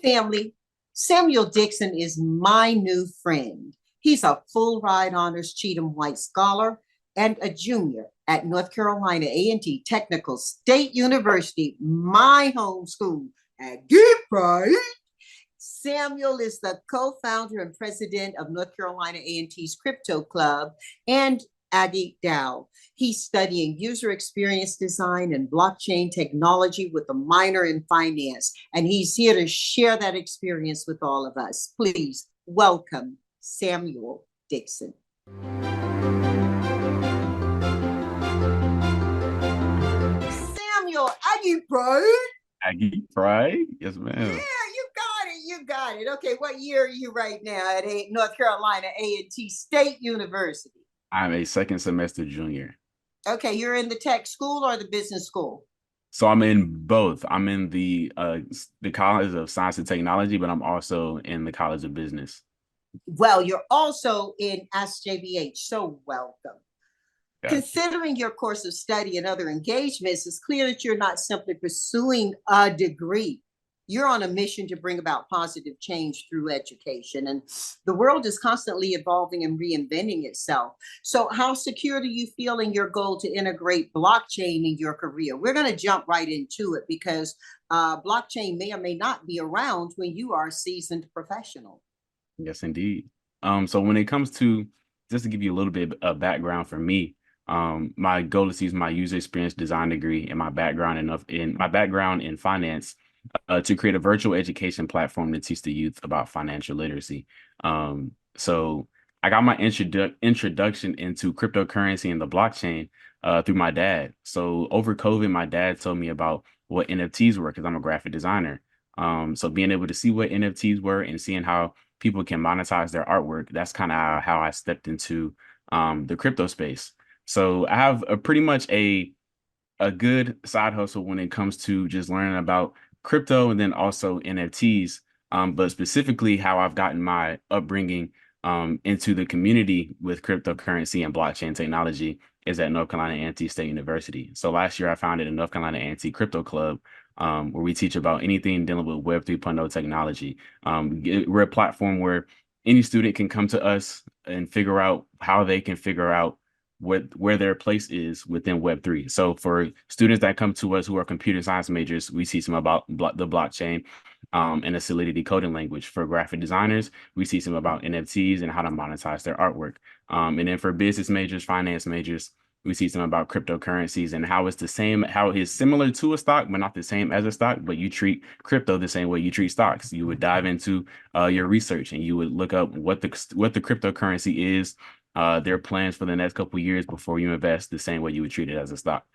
family. Samuel Dixon is my new friend. He's a full ride Honors Cheatham-White Scholar and a junior at North Carolina A&T Technical State University, my home school, Aggie, Bryant. Samuel is the co-founder and president of North Carolina A&T's Crypto Club and Aggie Dow. He's studying user experience design and blockchain technology with a minor in finance, and he's here to share that experience with all of us. Please welcome Samuel Dixon. Samuel, Aggie Bryant. Aggie Bryant, yes, ma'am. Yeah, you got it. Okay, what year are you right now at North Carolina A&T State University? I'm a second semester junior. Okay, you're in the tech school or the business school? So I'm in both. I'm in the College of Science and Technology, but I'm also in the College of Business. Well, you're also in JBH, so welcome. Gotcha. Considering your course of study and other engagements, it's clear that you're not simply pursuing a degree. You're on a mission to bring about positive change through education, and the world is constantly evolving and reinventing itself. So how secure do you feel in your goal to integrate blockchain in your career? We're going to jump right into it because blockchain may or may not be around when you are a seasoned professional. Yes, indeed. So when it comes to, just to give you a little bit of background for me, my goal is to use my user experience design degree and my background in finance to create a virtual education platform to teach the youth about financial literacy. So I got my introduction into cryptocurrency and the blockchain through my dad. So over COVID, my dad told me about what NFTs were because I'm a graphic designer. So being able to see what NFTs were and seeing how people can monetize their artwork, that's kind of how I stepped into the crypto space. So I have pretty much a good side hustle when it comes to just learning about crypto and then also NFTs, but specifically how I've gotten my upbringing into the community with cryptocurrency and blockchain technology is at North Carolina A&T State University. So last year I founded a North Carolina A&T Crypto Club where we teach about anything dealing with Web 3.0 technology. We're a platform where any student can come to us and figure out how they can figure out where their place is within Web3. So for students that come to us who are computer science majors, we teach them about the blockchain and a Solidity coding language. For graphic designers, we teach them about NFTs and how to monetize their artwork. And then for business majors, finance majors, we teach them about cryptocurrencies and how it is similar to a stock, but not the same as a stock, but you treat crypto the same way you treat stocks. You would dive into your research and you would look up what the cryptocurrency is, their plans for the next couple of years before you invest the same way you would treat it as a stock.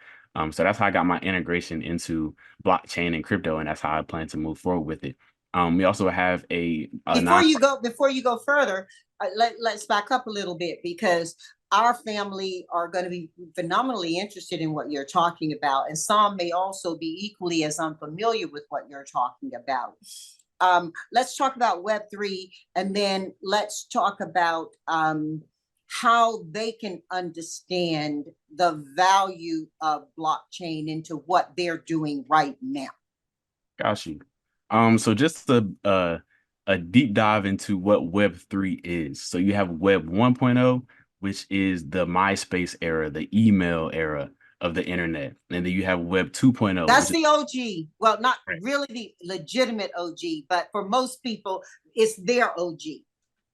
So that's how I got my integration into blockchain and crypto, and that's how I plan to move forward with it. We also have before you go further, let's back up a little bit because our family are going to be phenomenally interested in what you're talking about, and some may also be equally as unfamiliar with what you're talking about. Let's talk about Web3, and then let's talk about how they can understand the value of blockchain into what they're doing right now. Got you. So just a deep dive into what Web3 is. So you have Web 1.0, which is the MySpace era, the email era of the internet. And then you have Web 2.0. That's the OG. Well, not really the legitimate OG, but for most people, it's their OG.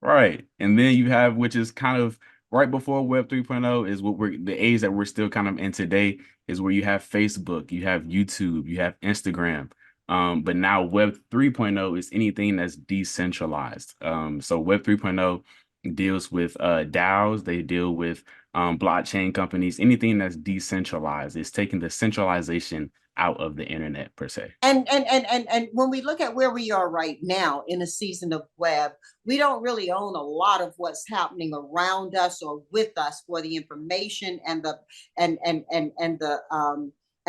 Right. And then you have, which is kind of right before Web 3.0 is the age that we're still kind of in today, is where you have Facebook, you have YouTube, you have Instagram. But now Web 3.0 is anything that's decentralized. So Web 3.0 deals with DAOs, they deal with blockchain companies, anything that's decentralized. It's taking the centralization out of the internet per se. And when we look at where we are right now in a season of web, we don't really own a lot of what's happening around us or with us for the information and the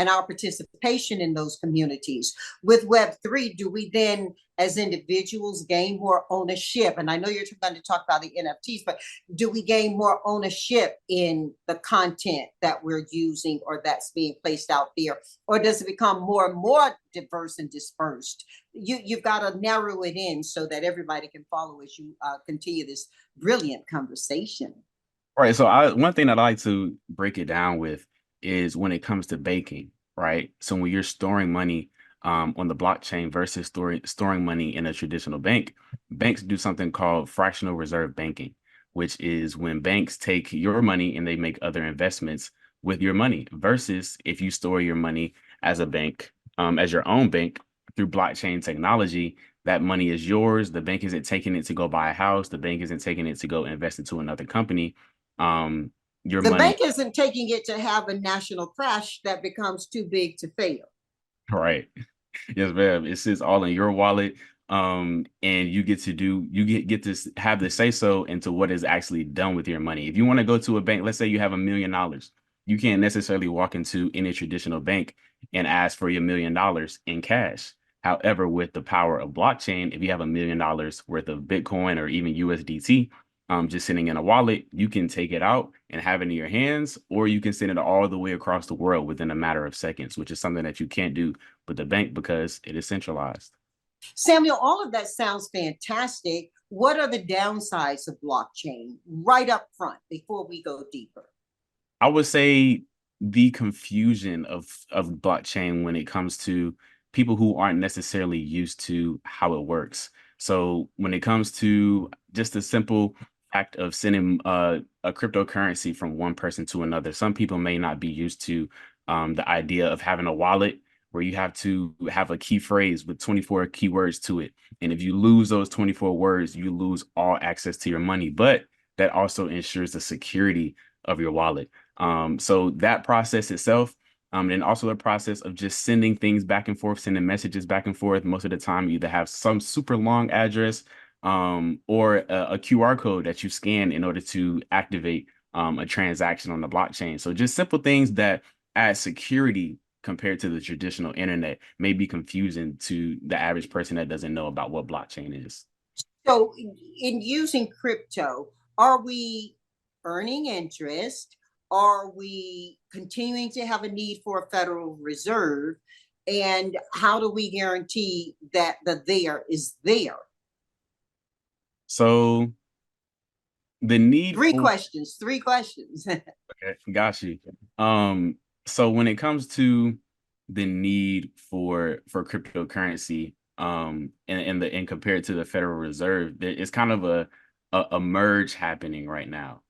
and our participation in those communities. With Web3, do we then, as individuals, gain more ownership? And I know you're going to talk about the NFTs, but do we gain more ownership in the content that we're using or that's being placed out there? Or does it become more and more diverse and dispersed? You've got to narrow it in so that everybody can follow as you continue this brilliant conversation. Right. So one thing that I like to break it down with is when it comes to banking, right? So when you're storing money on the blockchain versus storing money in a traditional bank, banks do something called fractional reserve banking, which is when banks take your money and they make other investments with your money versus if you store your money as a bank, as your own bank through blockchain technology. That money is yours. The bank isn't taking it to go buy a house. The bank isn't taking it to go invest into another company. Your The money, bank isn't taking it to have a national crash that becomes too big to fail. right? Yes, ma'am. It sits all in your wallet. And you get to get to have the say so into what is actually done with your money. If you want to go to a bank, let's say you have $1 million, you can't necessarily walk into any traditional bank and ask for your $1 million in cash. However, with the power of blockchain, if you have $1 million worth of Bitcoin or even USDT, just sitting in a wallet, you can take it out and have it in your hands, or you can send it all the way across the world within a matter of seconds, which is something that you can't do with the bank because it is centralized. Samuel, all of that sounds fantastic. What are the downsides of blockchain right up front before we go deeper? I would say the confusion of blockchain when it comes to people who aren't necessarily used to how it works. So when it comes to just the simple act of sending a cryptocurrency from one person to another, some people may not be used to the idea of having a wallet where you have to have a key phrase with 24 keywords to it. And if you lose those 24 words, you lose all access to your money. But that also ensures the security of your wallet. So that process itself, and also the process of just sending things back and forth, sending messages back and forth. Most of the time, you either have some super long address or a QR code that you scan in order to activate a transaction on the blockchain. So just simple things that add security compared to the traditional internet may be confusing to the average person that doesn't know about what blockchain is. So, in using crypto, are we earning interest? Are we continuing to have a need for a Federal Reserve? And how do we guarantee that the there is there? So the need Three for questions, three questions. Okay, got you. So when it comes to the need for cryptocurrency, and compared to the Federal Reserve, it's kind of a merge happening right now.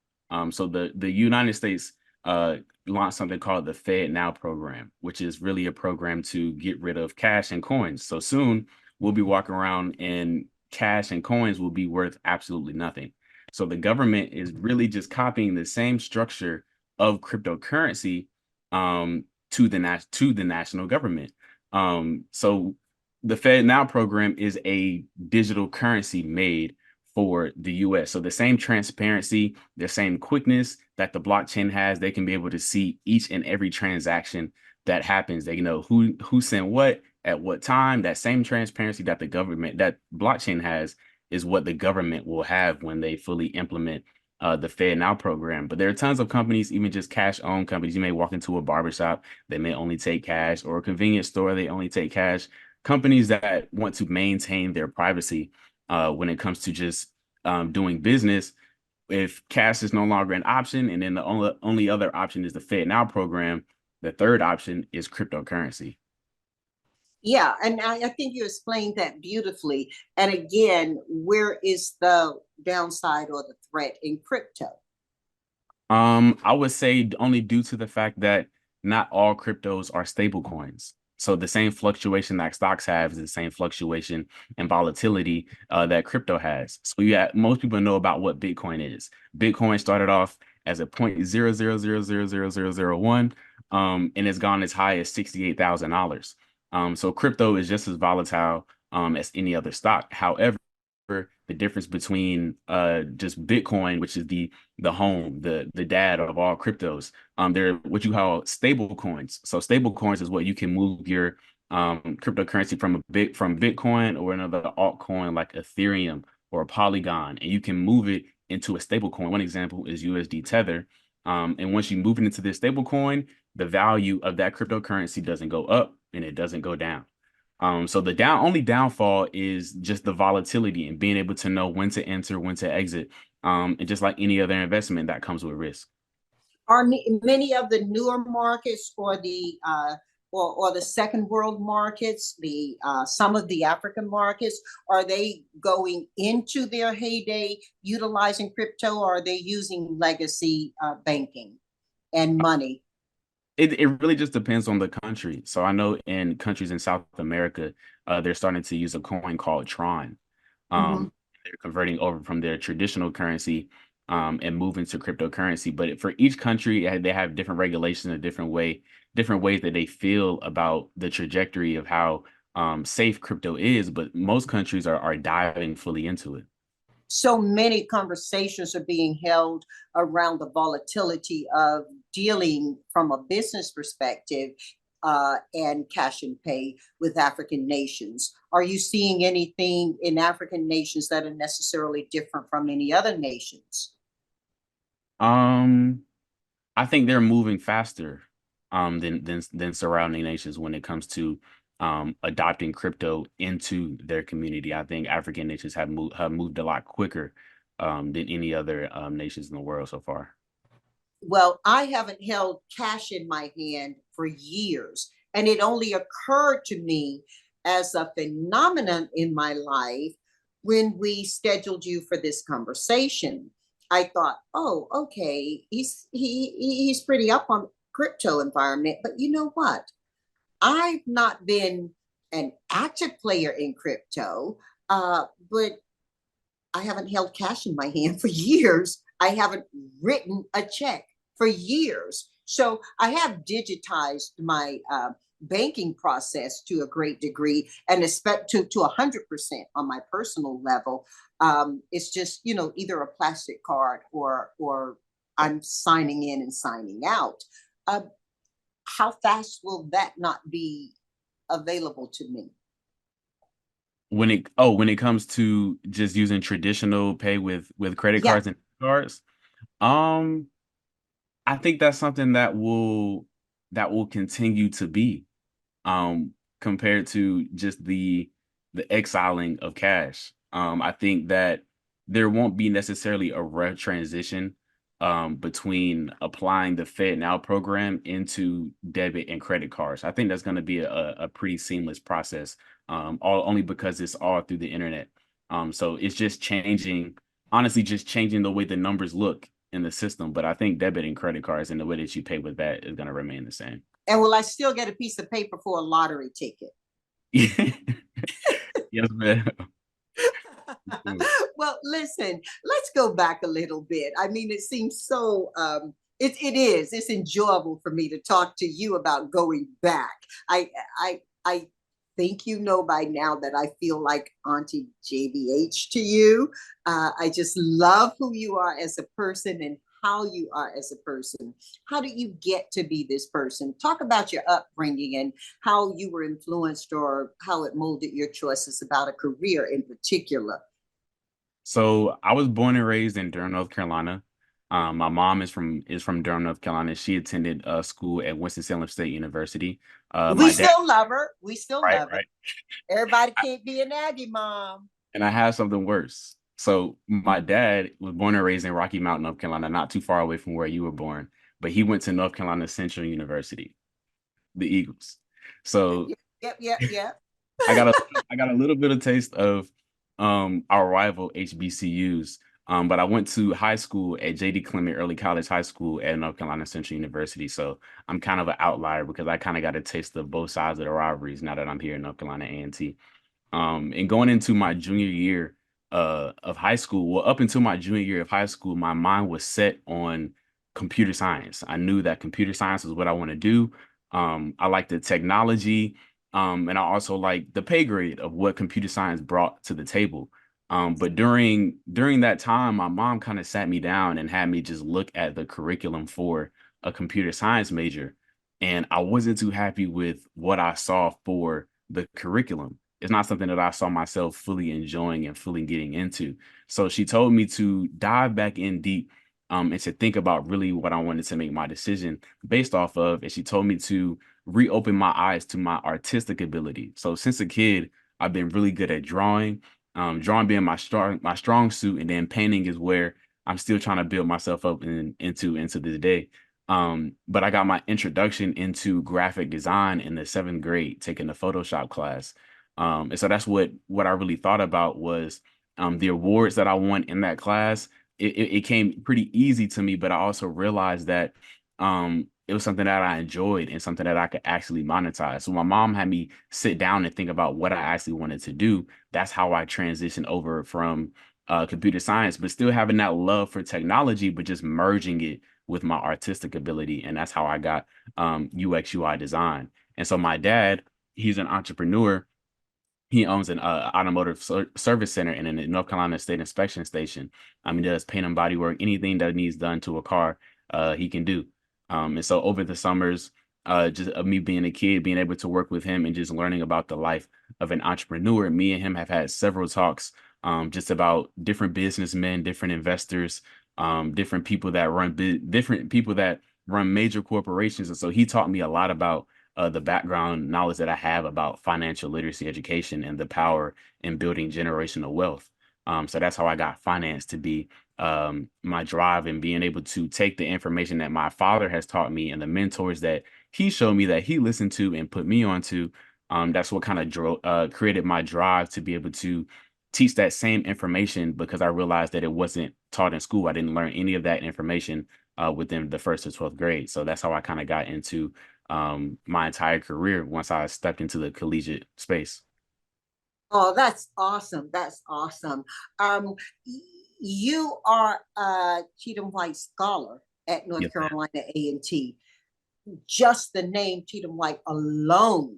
So the United States launched something called the Fed Now program, which is really a program to get rid of cash and coins. So soon we'll be walking around and cash and coins will be worth absolutely nothing. So the government is really just copying the same structure of cryptocurrency to the national government. So the Fed Now program is a digital currency made for the US. So the same transparency, the same quickness that the blockchain has, they can be able to see each and every transaction that happens. They know who sent what at what time. That same transparency that that blockchain has is what the government will have when they fully implement the Fed Now program. But there are tons of companies, even just cash-owned companies. You may walk into a barbershop, they may only take cash, or a convenience store, they only take cash. Companies that want to maintain their privacy when it comes to just doing business, if cash is no longer an option, and then the only other option is the Fed Now program, the third option is cryptocurrency. Yeah, and I think you explained that beautifully. And again, where is the downside or the threat in crypto? I would say only due to the fact that not all cryptos are stable coins. So the same fluctuation that stocks have is the same fluctuation and volatility that crypto has. So yeah, most people know about what Bitcoin is. Bitcoin started off as a 0.00000001, and it's gone as high as $68,000. So crypto is just as volatile as any other stock. However, the difference between just Bitcoin, which is the home, the dad of all cryptos. They're what you call stable coins. So stable coins is what you can move your cryptocurrency from Bitcoin or another altcoin like Ethereum or Polygon, and you can move it into a stable coin. One example is USD Tether. And once you move it into this stable coin, the value of that cryptocurrency doesn't go up and it doesn't go down. So the only downfall is just the volatility and being able to know when to enter, when to exit. And just like any other investment, that comes with risk. Are many of the newer markets or the second world markets, the some of the African markets, are they going into their heyday utilizing crypto, or are they using legacy banking and money? It really just depends on the country. So I know in countries in South America, they're starting to use a coin called Tron. Mm-hmm. They're converting over from their traditional currency and moving to cryptocurrency. But for each country, they have different regulations, different ways that they feel about the trajectory of how safe crypto is. But most countries are diving fully into it. So many conversations are being held around the volatility of dealing from a business perspective and cash and pay with African nations. Are you seeing anything in African nations that are necessarily different from any other nations? Um, I think they're moving faster than surrounding nations when it comes to adopting crypto into their community. I think African nations have moved a lot quicker than any other nations in the world so far. Well, I haven't held cash in my hand for years, and it only occurred to me as a phenomenon in my life when we scheduled you for this conversation. I thought, oh, okay, he's pretty up on crypto environment, but you know what? I've not been an active player in crypto, but I haven't held cash in my hand for years. I haven't written a check for years. So I have digitized my banking process to a great degree and expect to 100% on my personal level. It's just, either a plastic card or I'm signing in and signing out. Uh, how fast will that not be available to me? When it comes to just using traditional pay with credit Yeah. cards and cards, um, I think that's something that will continue to be compared to just the exiling of cash. I think that there won't be necessarily a rough transition between applying the Fed Now program into debit and credit cards. I think that's going to be a pretty seamless process, all only because it's all through the internet. So it's just changing, honestly, just changing the way the numbers look in the system. But I think debit and credit cards and the way that you pay with that is going to remain the same. And will I still get a piece of paper for a lottery ticket? Yes, man. Well, listen, let's go back a little bit. I mean, it seems so it's enjoyable for me to talk to you about going back. I think you know by now that I feel like Auntie JBH to you. I just love who you are as a person and how you are as a person. How do you get to be this person? Talk about your upbringing and how you were influenced or how it molded your choices about a career in particular. So I was born and raised in Durham, North Carolina. My mom is from Durham, North Carolina. She attended school at Winston-Salem State University. We My dad, still love her. We still right, love her. right. Everybody can't be an Aggie mom. And I have something worse. So my dad was born and raised in Rocky Mount, North Carolina, not too far away from where you were born, but he went to North Carolina Central University, the Eagles. So Yep, yep, yep. I got a I got a little bit of taste of our rival HBCUs. But I went to high school at JD Clement Early College High School at North Carolina Central University. So I'm kind of an outlier because I kind of got a taste of both sides of the rivalries now that I'm here in North Carolina A&T. And going into my junior year of high school, well, up until my junior year of high school, my mind was set on computer science. I knew that computer science was what I want to do. I like the technology, and I also like the pay grade of what computer science brought to the table. But during that time, my mom kind of sat me down and had me just look at the curriculum for a computer science major. And I wasn't too happy with what I saw for the curriculum. It's not something that I saw myself fully enjoying and fully getting into. So she told me to dive back in deep, and to think about really what I wanted to make my decision based off of. And she told me to reopen my eyes to my artistic ability. So since a kid, I've been really good at drawing, drawing being my strong suit, and then painting is where I'm still trying to build myself up into this day. But I got my introduction into graphic design in the seventh grade, taking the Photoshop class. And so that's what I really thought about was the awards that I won in that class. It came pretty easy to me, but I also realized that it was something that I enjoyed and something that I could actually monetize. So my mom had me sit down and think about what I actually wanted to do. That's how I transitioned over from computer science, but still having that love for technology, but just merging it with my artistic ability. And that's how I got UX UI design. And so my dad, he's an entrepreneur. He owns an automotive service center in the North Carolina State Inspection Station. He does paint and body work, anything that needs done to a car, he can do. And so over the summers, just of me being a kid, being able to work with him and just learning about the life of an entrepreneur, me and him have had several talks, just about different businessmen, different investors, different people that run major corporations. And so he taught me a lot about the background knowledge that I have about financial literacy education and the power in building generational wealth. So that's how I got finance to be my drive, and being able to take the information that my father has taught me and the mentors that he showed me that he listened to and put me onto. That's what kind of created my drive to be able to teach that same information, because I realized that it wasn't taught in school. I didn't learn any of that information within the first to 12th grade. So that's how I kind of got into my entire career once I stepped into the collegiate space. Oh, that's awesome. That's awesome. Um, you are a Cheatham White Scholar at North Yes, ma'am. Carolina A&T. Just the name Cheatham White alone,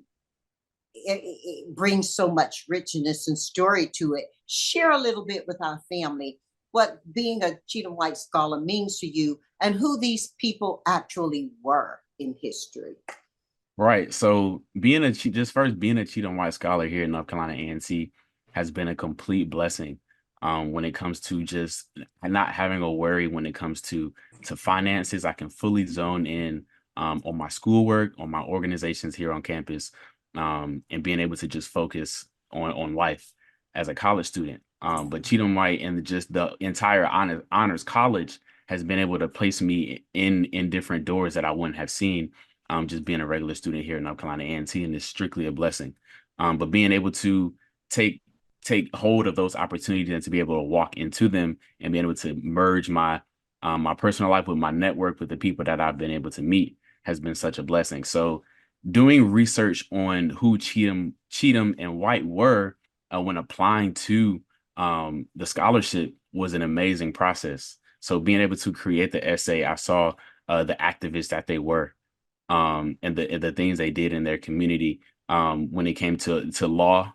it brings so much richness and story to it. Share a little bit with our family what being a Cheatham White Scholar means to you and who these people actually were in history. Right. So being a Cheatham White Scholar here in North Carolina A&T has been a complete blessing. When it comes to just not having a worry when it comes to finances. I can fully zone in on my schoolwork, on my organizations here on campus, and being able to just focus on life as a college student. But Cheatham White and just the entire honors college has been able to place me in different doors that I wouldn't have seen, just being a regular student here in North Carolina A&T, and it's strictly a blessing. But being able to take take hold of those opportunities and to be able to walk into them and being able to merge my personal life with my network with the people that I've been able to meet has been such a blessing. So doing research on who Cheatham and White were when applying to the scholarship was an amazing process. So being able to create the essay, I saw the activists that they were, and the things they did in their community, when it came to law,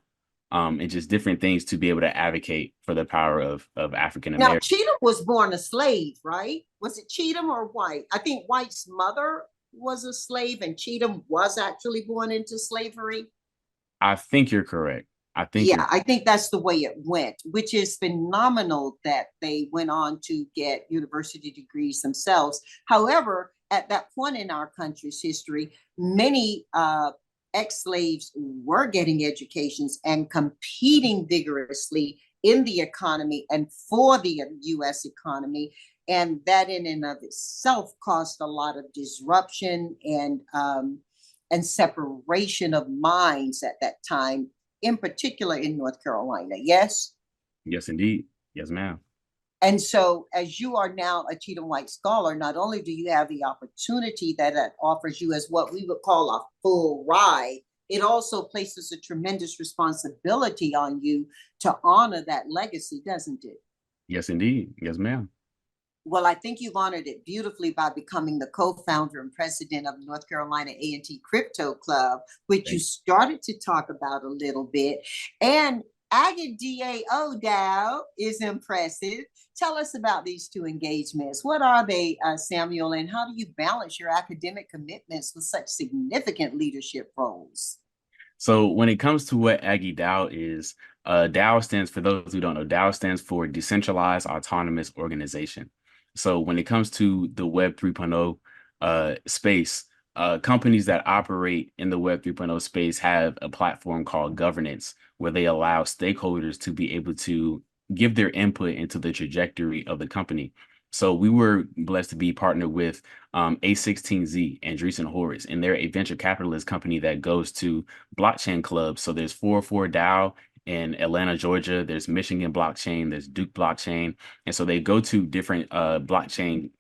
and just different things to be able to advocate for the power of African Now, Americans. Cheatham was born a slave, right? Was it Cheatham or White? I think White's mother was a slave and Cheatham was actually born into slavery. I think you're correct. I think Yeah, you're I think that's the way it went, which is phenomenal that they went on to get university degrees themselves. However, at that point in our country's history, many ex-slaves were getting educations and competing vigorously in the economy and for the U.S. economy. And that in and of itself caused a lot of disruption and separation of minds at that time, in particular in North Carolina. Yes. Yes, indeed. Yes, ma'am. And so, as you are now a Cheatham White Scholar, not only do you have the opportunity that it offers you as what we would call a full ride, it also places a tremendous responsibility on you to honor that legacy, doesn't it? Yes, indeed. Yes, ma'am. Well, I think you've honored it beautifully by becoming the co-founder and president of North Carolina A&T Crypto Club, which you Thank started to talk about a little bit. And Aggie DAO Dow is impressive. Tell us about these two engagements. What are they, Samuel, and how do you balance your academic commitments with such significant leadership roles? So when it comes to what Aggie DAO is, DAO stands, for those who don't know, DAO stands for Decentralized Autonomous Organization. So when it comes to the Web 3.0 space, companies that operate in the Web 3.0 space have a platform called governance, where they allow stakeholders to be able to give their input into the trajectory of the company. So we were blessed to be partnered with A16Z and Andreessen Horowitz, and they're a venture capitalist company that goes to blockchain clubs. So there's 404 DAO in Atlanta, Georgia. There's Michigan Blockchain. There's Duke Blockchain. And so they go to different blockchain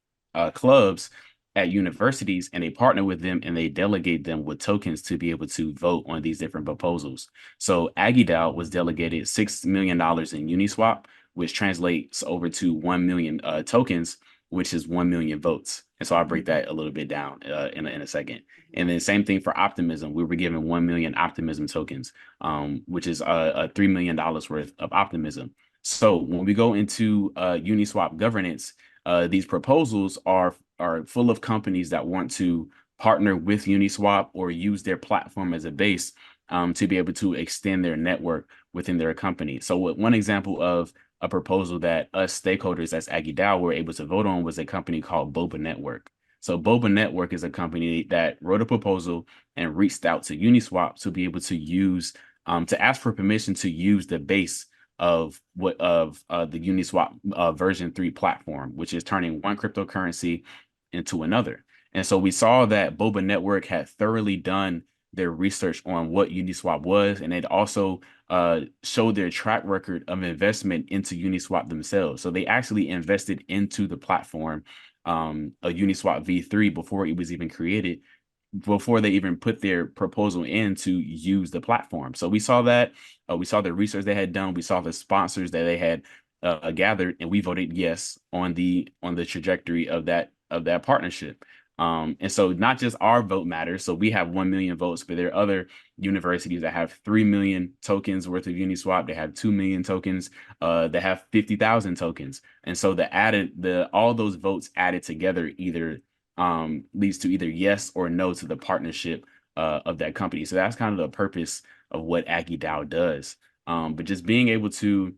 clubs at universities, and they partner with them, and they delegate them with tokens to be able to vote on these different proposals. So Aggie DAO was delegated $6 million in Uniswap, which translates over to 1 million tokens, which is 1 million votes. And so I'll break that a little bit down in a second. And then same thing for Optimism. We were given 1 million Optimism tokens, which is $3 million worth of Optimism. So when we go into Uniswap governance, these proposals are full of companies that want to partner with Uniswap or use their platform as a base to be able to extend their network within their company. So one example of a proposal that us stakeholders as Aggie DAO were able to vote on was a company called Boba Network. So Boba Network is a company that wrote a proposal and reached out to Uniswap to be able to use, to ask for permission to use the base of the Uniswap version 3 platform, which is turning one cryptocurrency into another. And so we saw that Boba Network had thoroughly done their research on what Uniswap was, and it also showed their track record of investment into Uniswap themselves. So they actually invested into the platform, a Uniswap v3, before it was even created, before they even put their proposal in to use the platform. So we saw that, we saw the research they had done, we saw the sponsors that they had gathered, and we voted yes on the trajectory of that partnership. And so not just our vote matters. So we have 1 million votes, but there are other universities that have 3 million tokens worth of Uniswap. They have 2 million tokens. They have 50,000 tokens. And so all those votes added together either leads to either yes or no to the partnership of that company. So that's kind of the purpose of what Aggie DAO does. But just being able to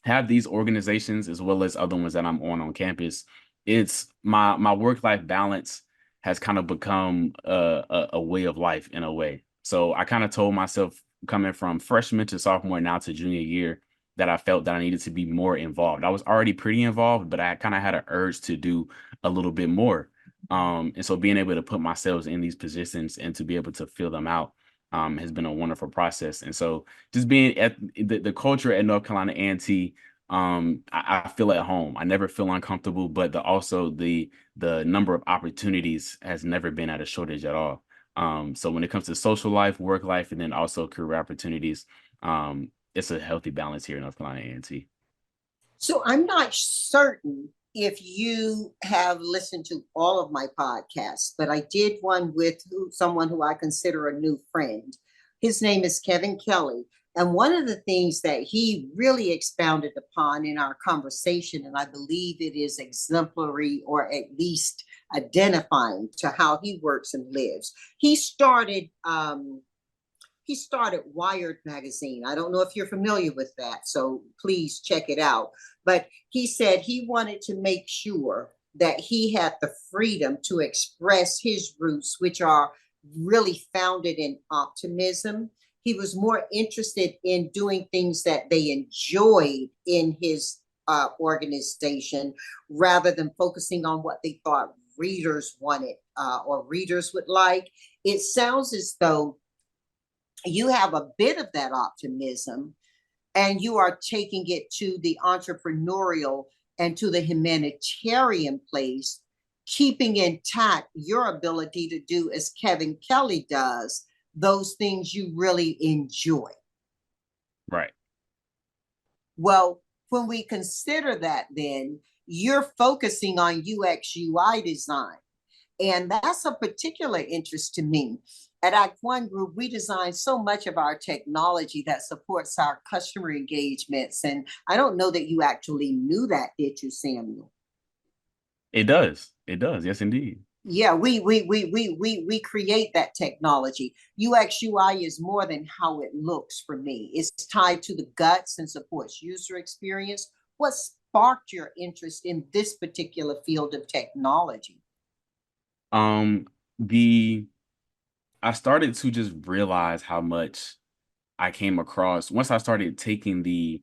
have these organizations as well as other ones that I'm on campus, it's my work-life balance has kind of become a way of life in a way. So I kind of told myself, coming from freshman to sophomore, now to junior year, that I felt that I needed to be more involved. I was already pretty involved, but I kind of had an urge to do a little bit more. And so being able to put myself in these positions and to be able to fill them out has been a wonderful process. And so just being at the culture at North Carolina A&T, I feel at home. I never feel uncomfortable, but the number of opportunities has never been at a shortage at all. So when it comes to social life, work life, and then also career opportunities, it's a healthy balance here in North Carolina A&T. So I'm not certain if you have listened to all of my podcasts, but I did one with someone who I consider a new friend. His name is Kevin Kelly. And one of the things that he really expounded upon in our conversation, and I believe it is exemplary or at least identifying to how he works and lives, he started Wired magazine. I don't know if you're familiar with that, so please check it out. But he said he wanted to make sure that he had the freedom to express his roots, which are really founded in optimism. He was more interested in doing things that they enjoyed in his organization rather than focusing on what they thought readers wanted or readers would like. It sounds as though you have a bit of that optimism and you are taking it to the entrepreneurial and to the humanitarian place, keeping intact your ability to do as Kevin Kelly does, those things you really enjoy. Right. Well, when we consider that, then you're focusing on UX UI design. And that's a particular interest to me. at Act One Group, we design so much of our technology that supports our customer engagements. And I don't know that you actually knew that, did you, Samuel? It does. It does. Yes, indeed. Yeah, we create that technology. UX UI is more than how it looks for me. It's tied to the guts and supports user experience. What sparked your interest in this particular field of technology? Um, the I started to just realize how much I came across once I started taking the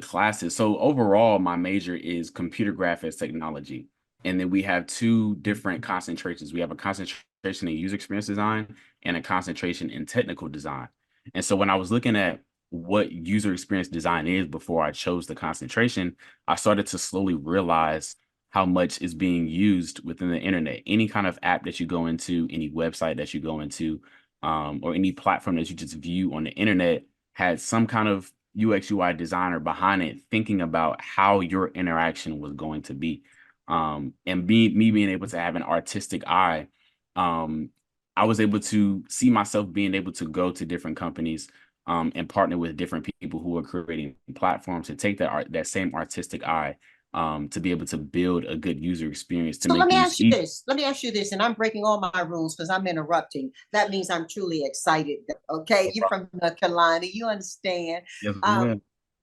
classes. So overall, my major is computer graphics technology. And then we have two different concentrations. We have a concentration in user experience design and a concentration in technical design. And so when I was looking at what user experience design is before I chose the concentration, I started to slowly realize how much is being used within the internet. Any kind of app that you go into, any website that you go into, or any platform that you just view on the internet had some kind of UX UI designer behind it thinking about how your interaction was going to be. And me being able to have an artistic eye, um, I was able to see myself being able to go to different companies and partner with different people who are creating platforms to take that same artistic eye to be able to build a good user experience to So make let me things ask you easy. this. Let me ask you this, and I'm breaking all my rules because I'm interrupting. That means I'm truly excited. Okay, you're from North Carolina, you understand. Yes, Um,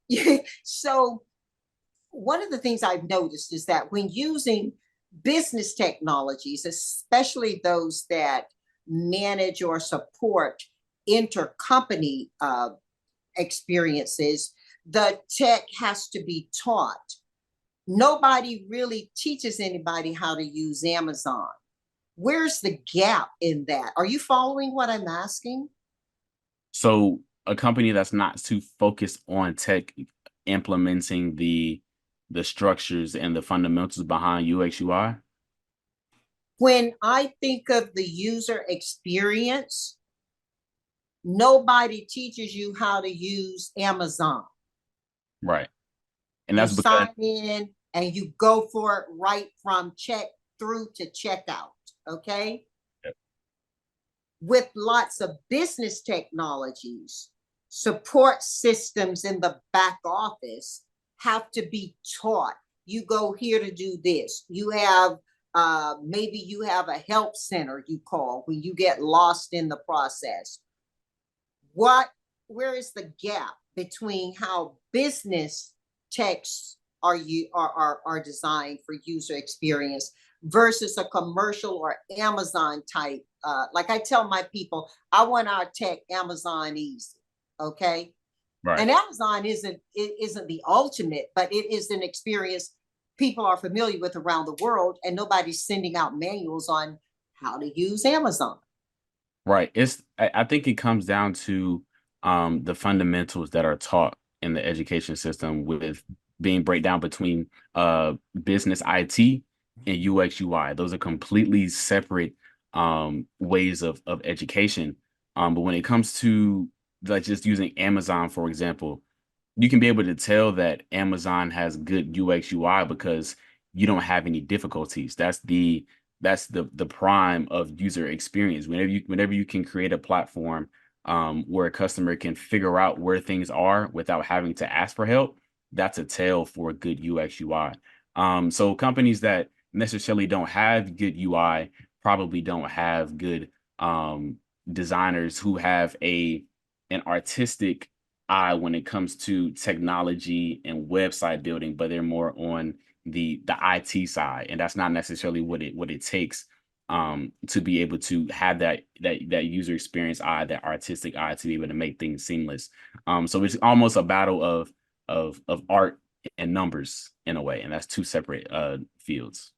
ma'am. so one of the things I've noticed is that when using business technologies, especially those that manage or support intercompany experiences, the tech has to be taught. Nobody really teaches anybody how to use Amazon. Where's the gap in that? Are you following what I'm asking? So a company that's not too focused on tech implementing the structures and the fundamentals behind UX UI. When I think of the user experience, nobody teaches you how to use Amazon. Right. And You that's because sign in and you go for it right from check through to checkout. Okay. With lots of business technologies, support systems in the back office have to be taught. You go here to do this. You have maybe you have a help center you call when you get lost in the process. What Where is the gap between how business texts are designed for user experience versus a commercial or Amazon type? Like I tell my people, I want our tech Amazon easy. Okay. right. And Amazon isn't the ultimate, but it is an experience people are familiar with around the world, and nobody's sending out manuals on how to use Amazon. Right. I think it comes down to the fundamentals that are taught in the education system with being breakdown between business IT and UX UI. Those are completely separate ways of education. But when it comes to like just using Amazon, for example, you can be able to tell that Amazon has good UX UI because you don't have any difficulties. That's the prime of user experience. Whenever you can create a platform where a customer can figure out where things are without having to ask for help, that's a tell for a good UX UI. So companies that necessarily don't have good UI probably don't have good designers who have an artistic eye when it comes to technology and website building, but they're more on the IT side, and that's not necessarily what it takes to be able to have that user experience eye, that artistic eye, to be able to make things seamless. So it's almost a battle of art and numbers in a way, and that's two separate fields.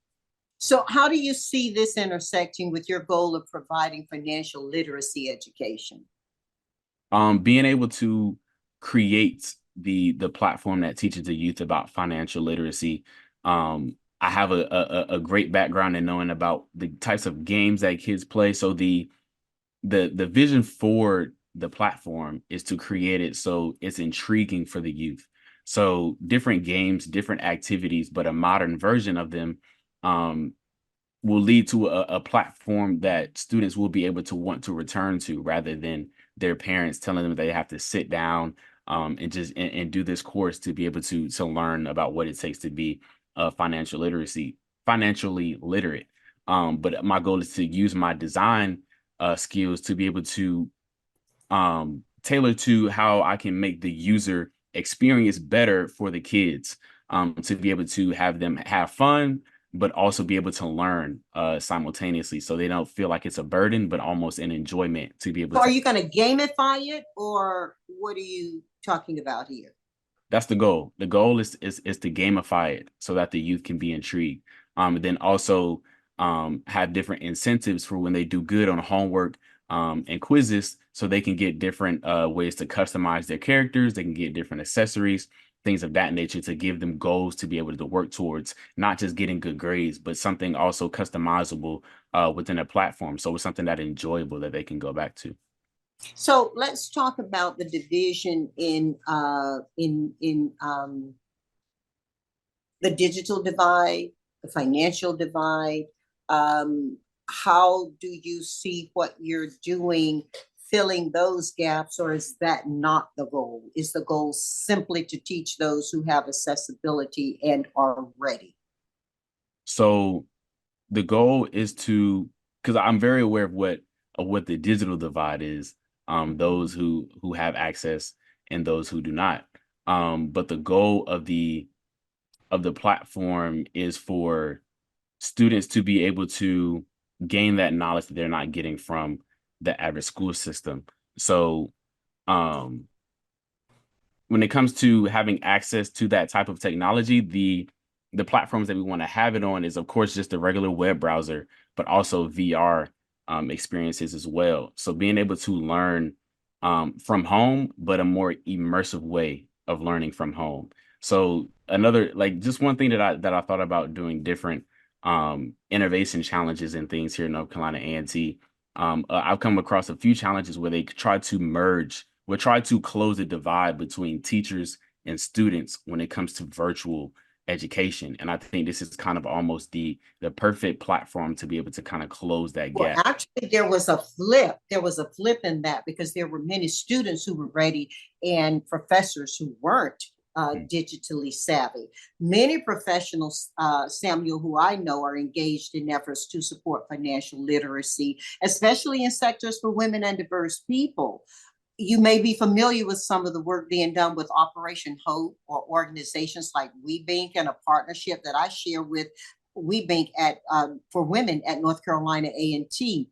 So, how do you see this intersecting with your goal of providing financial literacy education? Being able to create the platform that teaches the youth about financial literacy. I have a great background in knowing about the types of games that kids play. So the vision for the platform is to create it so it's intriguing for the youth. So different games, different activities, but a modern version of them, um, will lead to a platform that students will be able to want to return to, rather than their parents telling them they have to sit down and just and do this course to be able to learn about what it takes to be financially literate. But my goal is to use my design skills to be able to tailor to how I can make the user experience better for the kids, to be able to have them have fun, but also be able to learn simultaneously, so they don't feel like it's a burden, but almost an enjoyment to be able So are to. you going to gamify it, or what are you talking about here? That's the goal. The goal is to gamify it so that the youth can be intrigued. And then also have different incentives for when they do good on homework and quizzes, so they can get different ways to customize their characters. They can get different accessories, things of that nature, to give them goals to be able to work towards, not just getting good grades, but something also customizable within a platform. So it's something that enjoyable that they can go back to. So let's talk about the division in the digital divide, the financial divide. How do you see what you're doing filling those gaps, or is that not the goal? Is the goal simply to teach those who have accessibility and are ready? So the goal is to, because I'm very aware of what the digital divide is, those who have access and those who do not. But the goal of the platform is for students to be able to gain that knowledge that they're not getting from the average school system. So um when it comes to having access to that type of technology, the platforms that we want to have it on is, of course, just the regular web browser, but also VR experiences as well. So being able to learn from home, but a more immersive way of learning from home. So another, like, just one thing that I thought about doing different innovation challenges and things here in North Carolina A&T. I've come across a few challenges where they try to merge, we try to close the divide between teachers and students when it comes to virtual education. And I think this is kind of almost the perfect platform to be able to kind of close that Well, gap. actually, there was a flip. There was a flip in that, because there were many students who were ready and professors who weren't digitally savvy. Many professionals, Samuel, who I know, are engaged in efforts to support financial literacy, especially in sectors for women and diverse people. You may be familiar with some of the work being done with Operation Hope, or organizations like WeBank, and a partnership that I share with WeBank at for women at North Carolina A&T.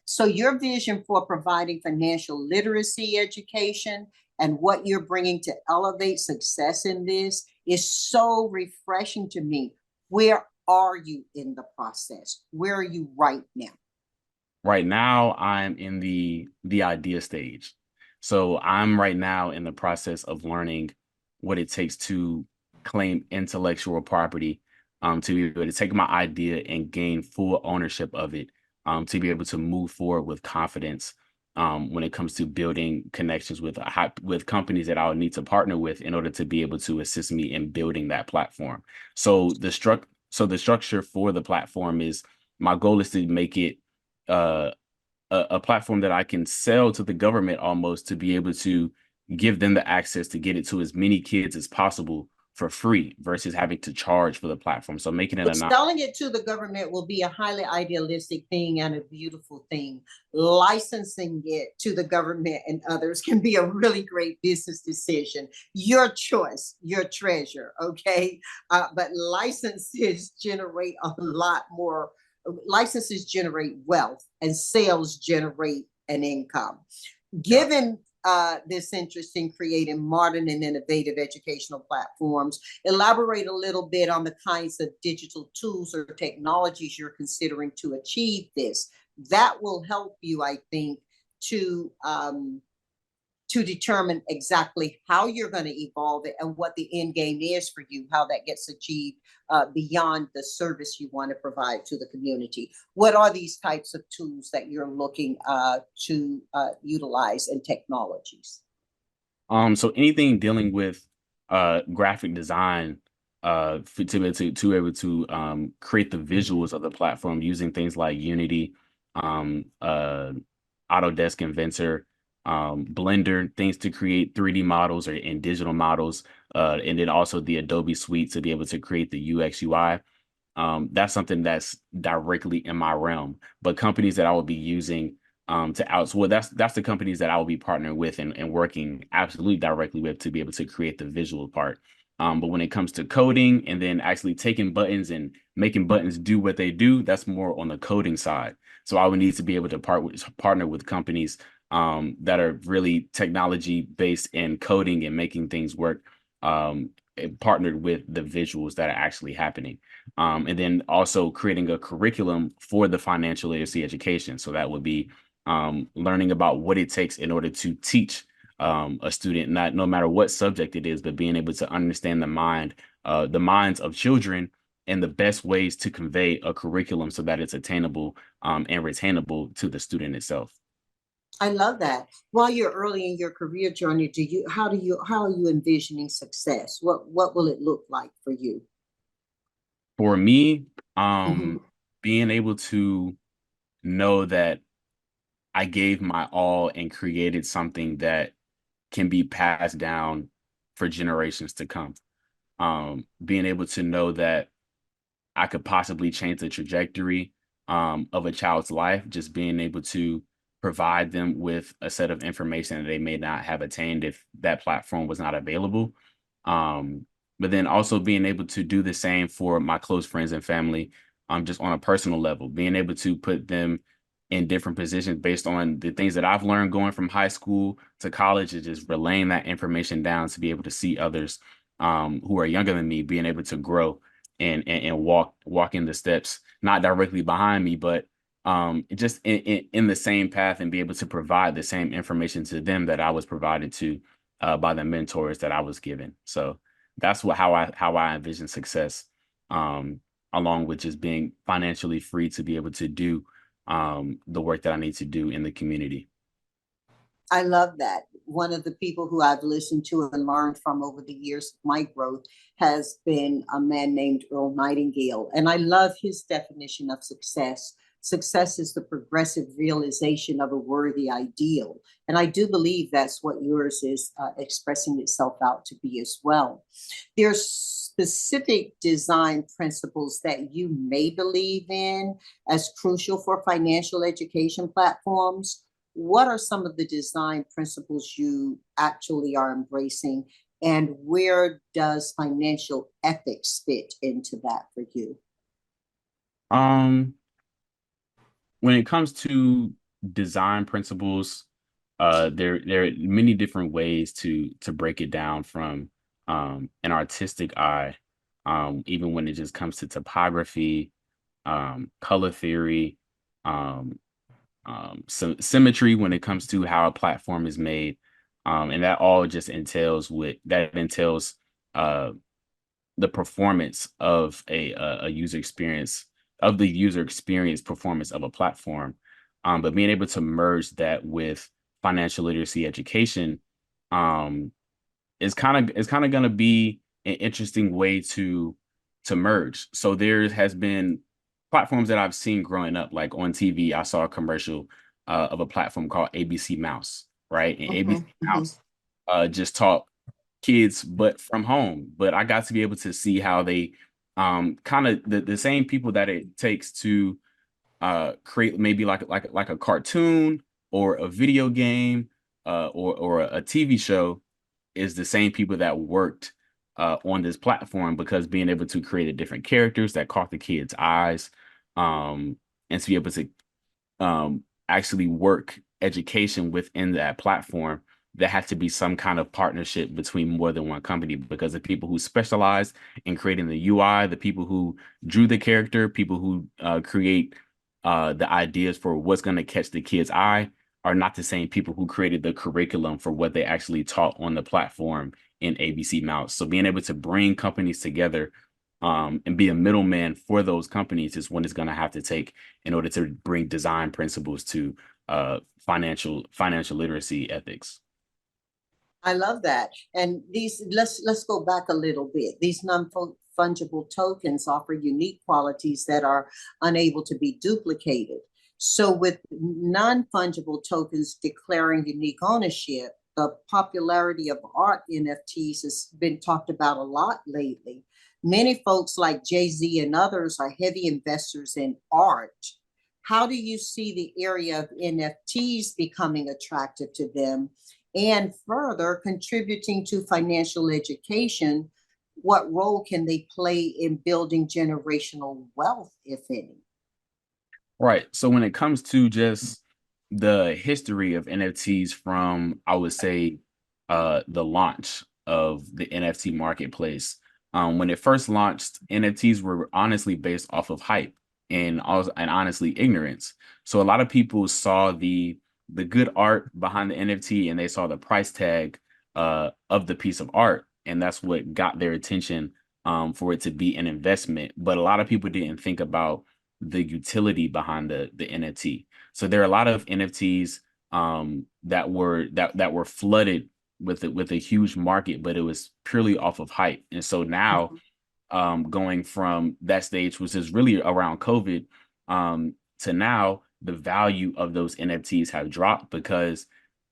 So your vision for providing financial literacy education and what you're bringing to elevate success in this is so refreshing to me. Where are you in the process? Where are you right now? Right now, I'm in the idea stage. So I'm right now in the process of learning what it takes to claim intellectual property, to be able to take my idea and gain full ownership of it, to be able to move forward with confidence, when it comes to building connections with companies that I would need to partner with in order to be able to assist me in building that platform. So the structure for the platform is, my goal is to make it uh, a platform that I can sell to the government, almost, to be able to give them the access to get it to as many kids as possible for free, versus having to charge for the platform. So making it But a non. selling it to the government will be a highly idealistic thing and a beautiful thing. Licensing it to the government and others can be a really great business decision. Your choice, your treasure, okay? But licenses generate a lot more. Licenses generate wealth, and sales generate an income. Yeah. Given this interest in creating modern and innovative educational platforms, elaborate a little bit on the kinds of digital tools or technologies you're considering to achieve this. That will help you, I think, to determine exactly how you're going to evolve it and what the end game is for you, how that gets achieved beyond the service you want to provide to the community. What are these types of tools that you're looking to utilize, and technologies? So anything dealing with graphic design, to be able to create the visuals of the platform using things like Unity, uh, Autodesk Inventor, Blender, things to create 3D models or in digital models, and then also the Adobe Suite to be able to create the UX UI. That's something that's directly in my realm. But companies that I will be using to outs well, that's the companies that I will be partnering with and working absolutely directly with to be able to create the visual part. But when it comes to coding and then actually taking buttons and making buttons do what they do, that's more on the coding side. So I would need to be able to partner with companies that are really technology based in coding and making things work, and partnered with the visuals that are actually happening. And then also creating a curriculum for the financial literacy education. So that would be learning about what it takes in order to teach a student, not no matter what subject it is, but being able to understand the minds of children and the best ways to convey a curriculum so that it's attainable and retainable to the student itself. I love that. While you're early in your career journey, how are you envisioning success? What will it look like for you? For me, Mhm. being able to know that I gave my all and created something that can be passed down for generations to come. Being able to know that I could possibly change the trajectory of a child's life, just being able to provide them with a set of information that they may not have attained if that platform was not available. Um, but then also being able to do the same for my close friends and family, just on a personal level, being able to put them in different positions based on the things that I've learned going from high school to college, is just relaying that information down to be able to see others who are younger than me being able to grow and walk in the steps, not directly behind me, but just in the same path, and be able to provide the same information to them that I was provided to by the mentors that I was given. So that's how I envision success, um, along with just being financially free to be able to do the work that I need to do in the community. I love that. One of the people who I've listened to and learned from over the years of my growth has been a man named Earl Nightingale. And I love his definition of success. Success is the progressive realization of a worthy ideal. And I do believe that's what yours is expressing itself out to be as well. There's specific design principles that you may believe in as crucial for financial education platforms. What are some of the design principles you actually are embracing, and where does financial ethics fit into that for you? Um, when it comes to design principles, there are many different ways to break it down from an artistic eye, even when it just comes to typography, color theory, um, symmetry when it comes to how a platform is made, and that all just entails uh, the performance of a user experience, of the user experience performance of a platform. But being able to merge that with financial literacy education, um, is kind of going to be an interesting way to merge. So there has been platforms that I've seen growing up, like on TV. I saw a commercial of a platform called ABC Mouse, right? And ABC Mhm, mhm. Mouse just taught kids, but from home. But I got to be able to see how they kind of the same people that it takes to create maybe like a cartoon or a video game or a TV show is the same people that worked on this platform, because being able to create a different characters that caught the kids' eyes, and to be able to actually work education within that platform, there has to be some kind of partnership between more than one company, because the people who specialize in creating the UI, the people who drew the character, people who create the ideas for what's going to catch the kid's eye, are not the same people who created the curriculum for what they actually taught on the platform in ABC Mouse. So being able to bring companies together and be a middleman for those companies is what it's going to have to take in order to bring design principles to financial literacy ethics. I love that. And these, let's go back a little bit. These non-fungible tokens offer unique qualities that are unable to be duplicated. So with non-fungible tokens declaring unique ownership, the popularity of art NFTs has been talked about a lot lately. Many folks like Jay-Z and others are heavy investors in art. How do you see the area of NFTs becoming attractive to them? And further, contributing to financial education, what role can they play in building generational wealth, if any? Right. So when it comes to just the history of NFTs from, I would say, the launch of the NFT marketplace, when it first launched, NFTs were honestly based off of hype and honestly ignorance. So a lot of people saw the good art behind the NFT and they saw the price tag of the piece of art, and that's what got their attention for it to be an investment. But a lot of people didn't think about the utility behind the NFT. So there are a lot of NFTs that were flooded with a huge market, but it was purely off of hype. And so now, going from that stage, which is really around COVID, to now, the value of those NFTs have dropped because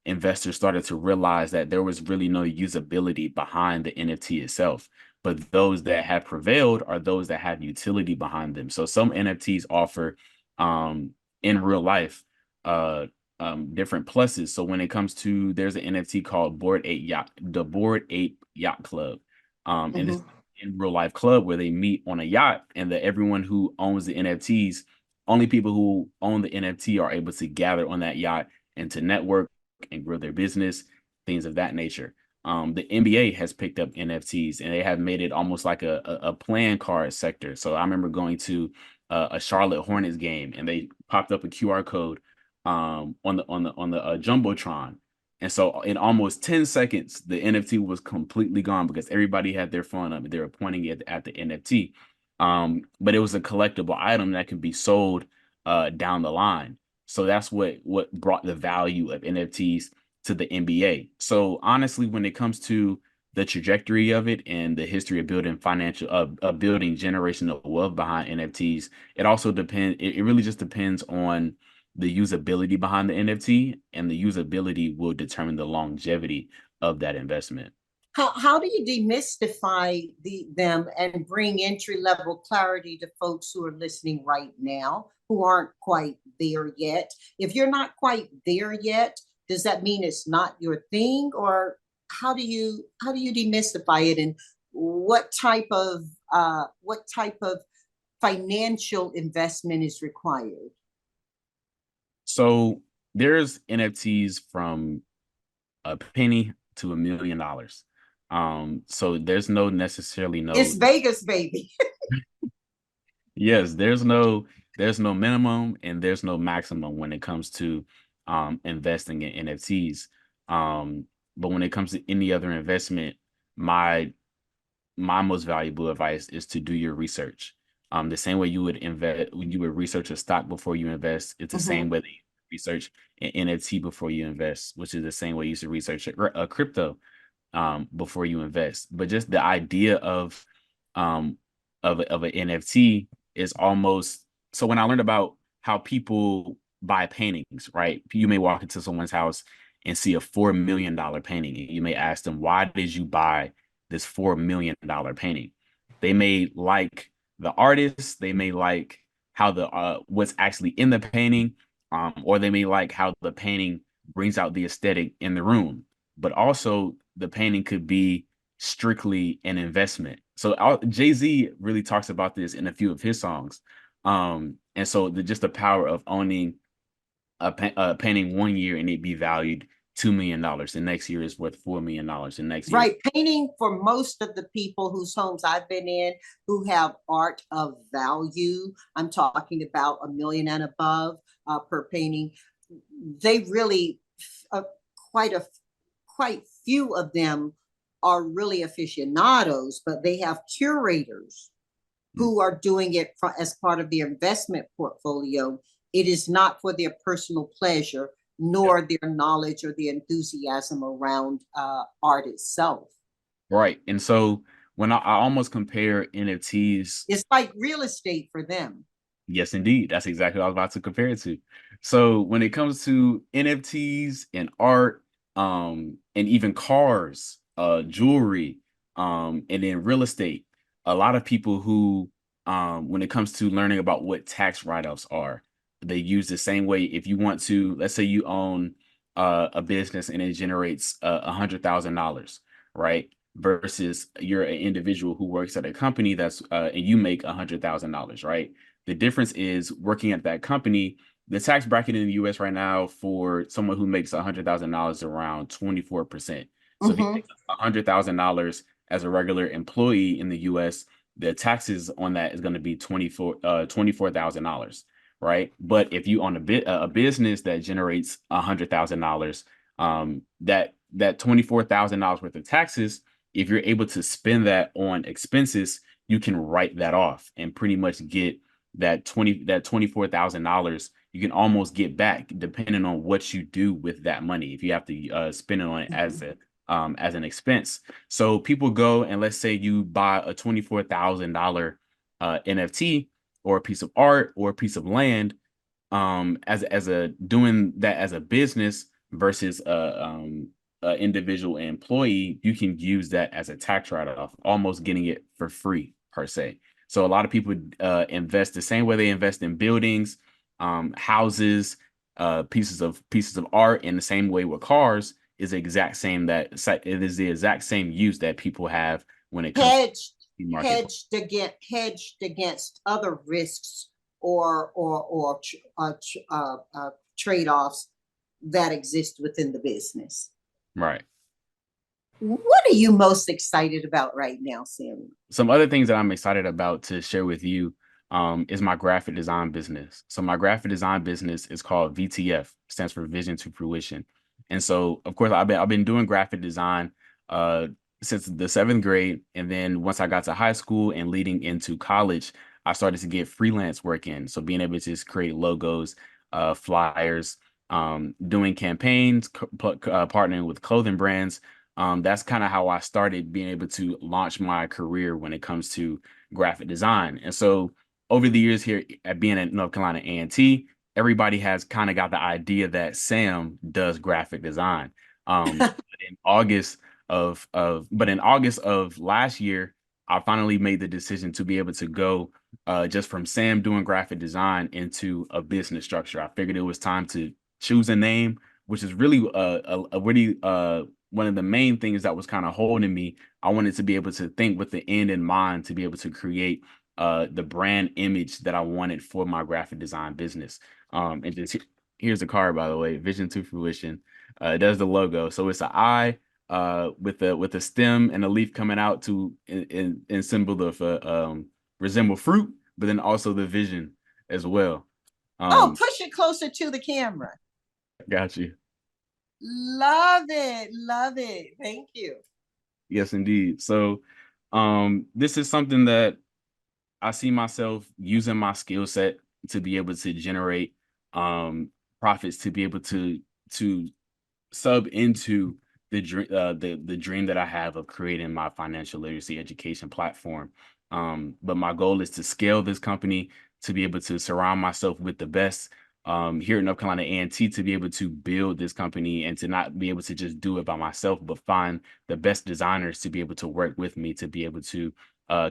investors started to realize that there was really no usability behind the NFT itself. But those that have prevailed are those that have utility behind them. So some NFTs offer in real life different pluses. So when it comes to, there's an NFT called the Bored Ape Yacht Club. And it's in real life club where they meet on a yacht, and everyone who owns the NFTs, only people who own the NFT are able to gather on that yacht and to network and grow their business, things of that nature. The NBA has picked up NFTs and they have made it almost like a playing card sector. So I remember going to a Charlotte Hornets game and they popped up a QR code on the jumbotron, and so in almost 10 seconds the NFT was completely gone because everybody had their phone up and they were pointing it at the NFT. But it was a collectible item that can be sold down the line. So that's what brought the value of NFTs to the NBA. So honestly, when it comes to the trajectory of it and the history of building building generational wealth behind NFTs, it also depends. It really just depends on the usability behind the NFT, and the usability will determine the longevity of that investment. How do you demystify them and bring entry level clarity to folks who are listening right now who aren't quite there yet? If you're not quite there yet, does that mean it's not your thing, or how do you demystify it, and what type of financial investment is required? So there's NFTs from a penny to $1 million. So there's no necessarily no. It's Vegas, baby. Yes, there's no minimum and there's no maximum when it comes to investing in NFTs. But when it comes to any other investment, my most valuable advice is to do your research. The same way you would research a stock before you invest. It's the same way that you research an NFT before you invest, which is the same way you should research a crypto before you invest. But just the idea of an NFT is almost, so when I learned about how people buy paintings, right? You may walk into someone's house and see a $4 million painting, and you may ask them, why did you buy this $4 million painting? They may like the artist, they may like how the what's actually in the painting, or they may like how the painting brings out the aesthetic in the room. But also, the painting could be strictly an investment. So Jay-Z really talks about this in a few of his songs. And so just the power of owning a painting one year and it be valued $2 million. The next year is worth $4 million. The next year. Right. Painting, for most of the people whose homes I've been in who have art of value, I'm talking about $1 million and above per painting. They really, quite few of them are really aficionados, but they have curators who are doing it as part of their investment portfolio. It is not for their personal pleasure. Yep. nor their knowledge or the enthusiasm around art itself. Right. And so when I almost compare NFTs. It's like real estate for them. Yes, indeed. That's exactly what I was about to compare it to. So when it comes to NFTs and art, and even cars, jewelry, and then real estate, a lot of people who, when it comes to learning about what tax write-offs are, they use the same way. If you want to, let's say you own a business and it generates $100,000, right? Versus you're an individual who works at a company that's and you make $100,000, right? The difference is working at that company. The tax bracket in the US right now for someone who makes $100,000 around 24%. So if you Mm-hmm. make $100,000 as a regular employee in the US, the taxes on that is going to be $24,000, right? But if you own a business that generates $100,000, that $24,000 worth of taxes, if you're able to spend that on expenses, you can write that off and pretty much get that $24,000 you can almost get back depending on what you do with that money if you have to spend it on it as an expense. So people go and let's say you buy a $24,000 NFT or a piece of art or a piece of land, as a doing that as a business versus a individual employee, you can use that as a tax write-off, almost getting it for free per se. So a lot of people invest the same way they invest in buildings, houses, pieces of art, in the same way with cars is the exact same it is the exact same use that people have when it comes to hedged the market. hedged against other risks or trade-offs that exist within the business. Right. What are you most excited about right now, Samuel? Some other things that I'm excited about to share with you is my graphic design business. So my graphic design business is called VTF, stands for Vision to Fruition. And so, of course, I've been doing graphic design uh, since the 7th grade, and then once I got to high school and leading into college, I started to get freelance work in. So being able to just create logos, flyers, doing campaigns, partnering with clothing brands. That's kind of how I started being able to launch my career when it comes to graphic design. And so over the years here at being at North Carolina A&T, everybody has kind of got the idea that Sam does graphic design. In August of last year, I finally made the decision to be able to go just from Sam doing graphic design into a business structure. I figured it was time to choose a name, which is really a really one of the main things that was kind of holding me. I wanted to be able to think with the end in mind to be able to create the brand image that I wanted for my graphic design business. And just here's the card, by the way, Vision to Fruition. It does the logo. So it's an eye with a stem and a leaf coming out to in symbol of resemble fruit, but then also the vision as well. Oh, Um, push it closer to the camera. got you. Love it. Love it. Thank you. Yes, indeed. So, this is something that I see myself using my skill set to be able to generate profits, to be able to sub into the dream that I have of creating my financial literacy education platform. But my goal is to scale this company, to be able to surround myself with the best here in North Carolina A&T, to be able to build this company and to not be able to just do it by myself, but find the best designers to be able to work with me to be able to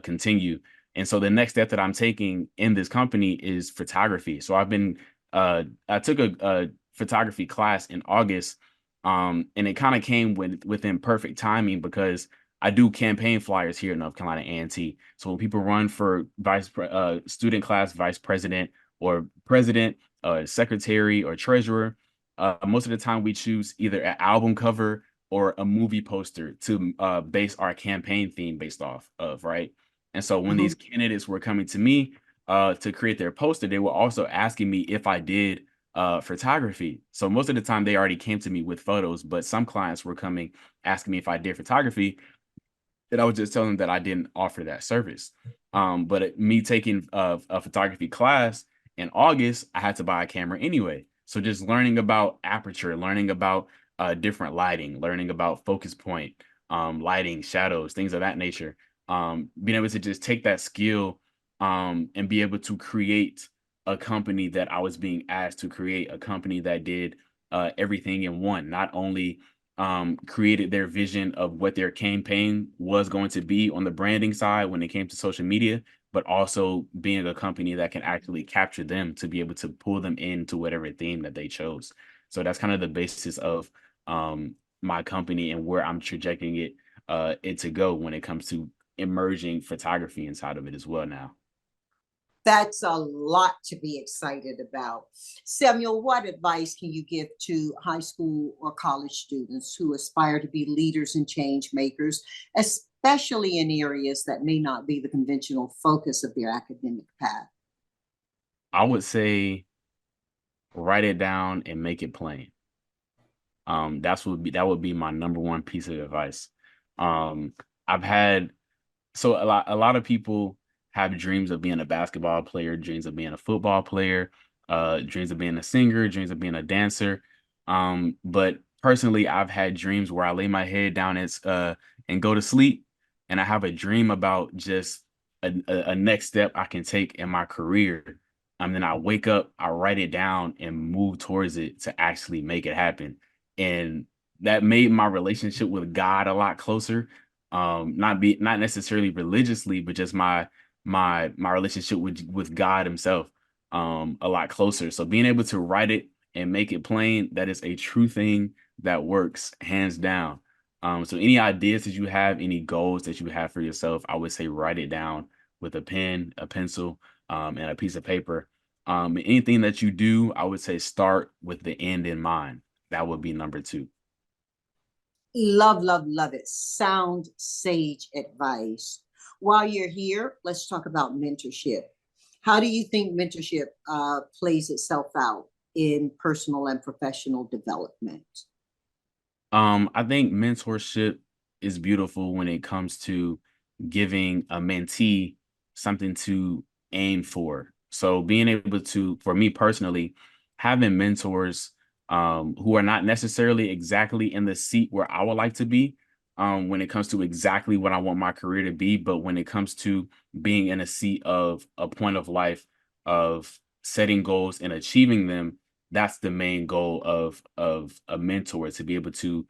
continue. And so the next step that I'm taking in this company is photography. So I took a photography class in August, and it kind of came within perfect timing because I do campaign flyers here in North Carolina A&T. So when people run for student class vice president or president, secretary or treasurer, most of the time we choose either an album cover or a movie poster to base our campaign theme based off of, right? And so when these candidates were coming to me to create their poster, they were also asking me if I did photography. So most of the time they already came to me with photos, but some clients were coming asking me if I did photography, and I was just telling them that I didn't offer that service. Me taking a photography class in August, I had to buy a camera anyway. So just learning about aperture, learning about different lighting, learning about focus point, lighting, shadows, things of that nature. Being able to just take that skill and be able to create a company that I was being asked to create, a company that did everything in one, not only created their vision of what their campaign was going to be on the branding side when it came to social media, but also being a company that can actually capture them to be able to pull them into whatever theme that they chose. So that's kind of the basis of my company and where I'm trajecting it to go when it comes to emerging photography inside of it as well now. That's a lot to be excited about. Samuel, what advice can you give to high school or college students who aspire to be leaders and change makers, especially in areas that may not be the conventional focus of their academic path? I would say write it down and make it plain. That would be my number one piece of advice. Um, I've had a lot of people have dreams of being a basketball player, dreams of being a football player, dreams of being a singer, dreams of being a dancer. But personally, I've had dreams where I lay my head down and go to sleep, and I have a dream about just a next step I can take in my career. And then I wake up, I write it down, and move towards it to actually make it happen. And that made my relationship with God a lot closer. Not necessarily religiously, but just my relationship with God himself a lot closer. So being able to write it and make it plain, that is a true thing that works hands down. So any ideas that you have, any goals that you have for yourself, I would say write it down with a pen, a pencil, and a piece of paper. Anything that you do, I would say start with the end in mind. That would be number two. Love, love, love it. Sound sage advice. While you're here, let's talk about mentorship. How do you think mentorship plays itself out in personal and professional development? I think mentorship is beautiful when it comes to giving a mentee something to aim for. So being able to, for me personally, having mentors who are not necessarily exactly in the seat where I would like to be when it comes to exactly what I want my career to be, but when it comes to being in a seat of a point of life of setting goals and achieving them, that's the main goal of a mentor, to be able to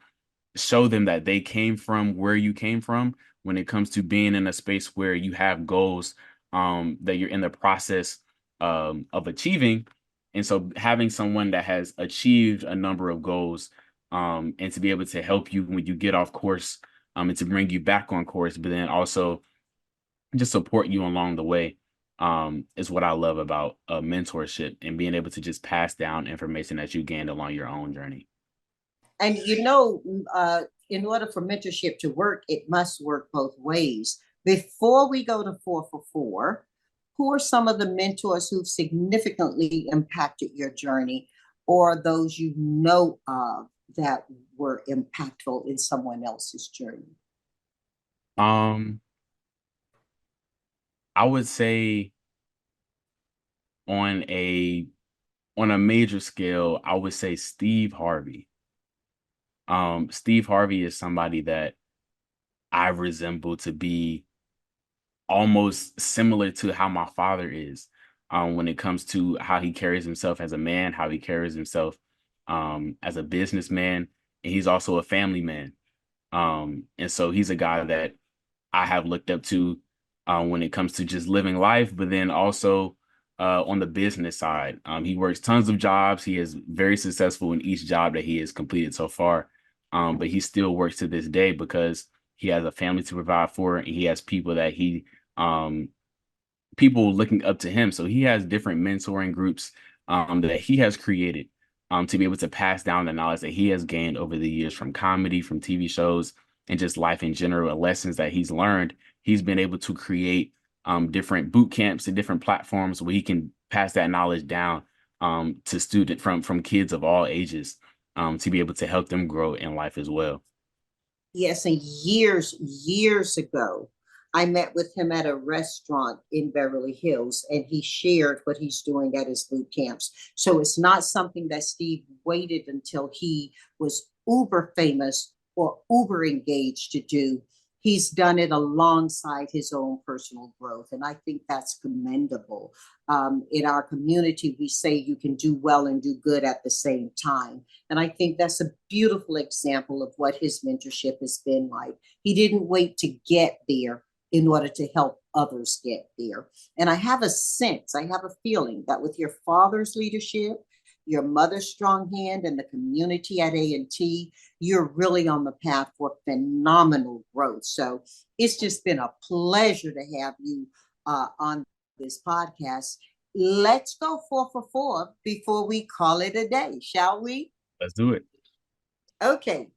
show them that they came from where you came from when it comes to being in a space where you have goals that you're in the process of achieving. And so having someone that has achieved a number of goals and to be able to help you when you get off course and to bring you back on course, but then also just support you along the way is what I love about mentorship and being able to just pass down information that you gained along your own journey. And in order for mentorship to work, it must work both ways. Before we go to 4 for 4, who are some of the mentors who've significantly impacted your journey, or those you know of that were impactful in someone else's journey? Um, I would say on a on a major scale, I would say Steve Harvey. Steve Harvey is somebody that I resemble to be almost similar to how my father is when it comes to how he carries himself as a man, how he carries himself as a businessman, and he's also a family man. And so he's a guy that I have looked up to when it comes to just living life, but then also on the business side. He works tons of jobs. He is very successful in each job that he has completed so far. But he still works to this day because he has a family to provide for, and he has people that um, people looking up to him. So he has different mentoring groups that he has created to be able to pass down the knowledge that he has gained over the years from comedy, from TV shows, and just life in general, and lessons that he's learned. He's been able to create different boot camps and different platforms where he can pass that knowledge down to students from kids of all ages to be able to help them grow in life as well. Yes, and years ago, I met with him at a restaurant in Beverly Hills, and he shared what he's doing at his boot camps. So it's not something that Steve waited until he was uber famous or uber engaged to do. He's done it alongside his own personal growth. And I think that's commendable. In our community, we say you can do well and do good at the same time. And I think that's a beautiful example of what his mentorship has been like. He didn't wait to get there in order to help others get there. And I have a sense, I have a feeling that with your father's leadership, your mother's strong hand, and the community at A&T, you're really on the path for phenomenal growth. So it's just been a pleasure to have you on this podcast. Let's go 4 for 4 before we call it a day, shall we? Let's do it. Okay.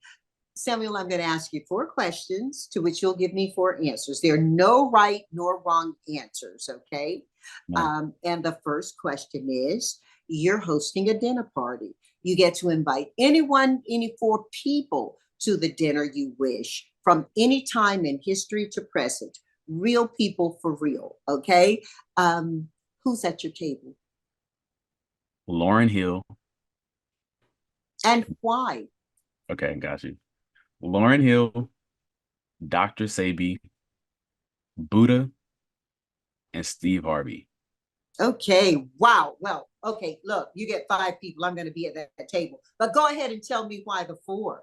Samuel, I'm going to ask you 4 questions to which you'll give me 4 answers. There are no right nor wrong answers, okay? No. And the first question is, you're hosting a dinner party. You get to invite anyone, any 4 people to the dinner you wish, from any time in history to present. Real people for real, okay? Who's at your table? Lauryn Hill. And why? Okay, got you. Lauryn Hill, Dr. Sebi, Buddha, and Steve Harvey. Okay, wow. Well, okay, look, you get 5 people. I'm going to be at that table. But go ahead and tell me why the 4.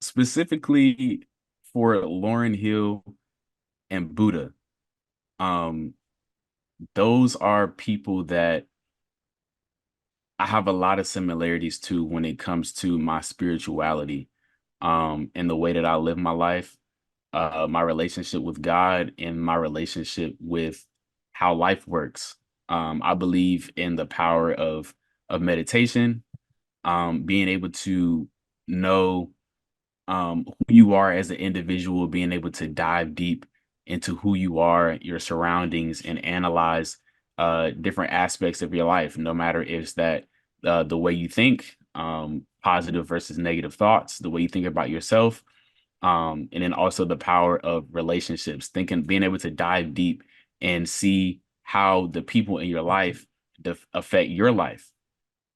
Specifically for Lauryn Hill and Buddha. Those are people that I have a lot of similarities to when it comes to my spirituality, and the way that I live my life, my relationship with God, and my relationship with how life works. I believe in the power of meditation, being able to know who you are as an individual, being able to dive deep into who you are, your surroundings, and analyze different aspects of your life, no matter if it's that the way you think, positive versus negative thoughts, the way you think about yourself, and then also the power of relationships, being able to dive deep and see how the people in your life affect your life.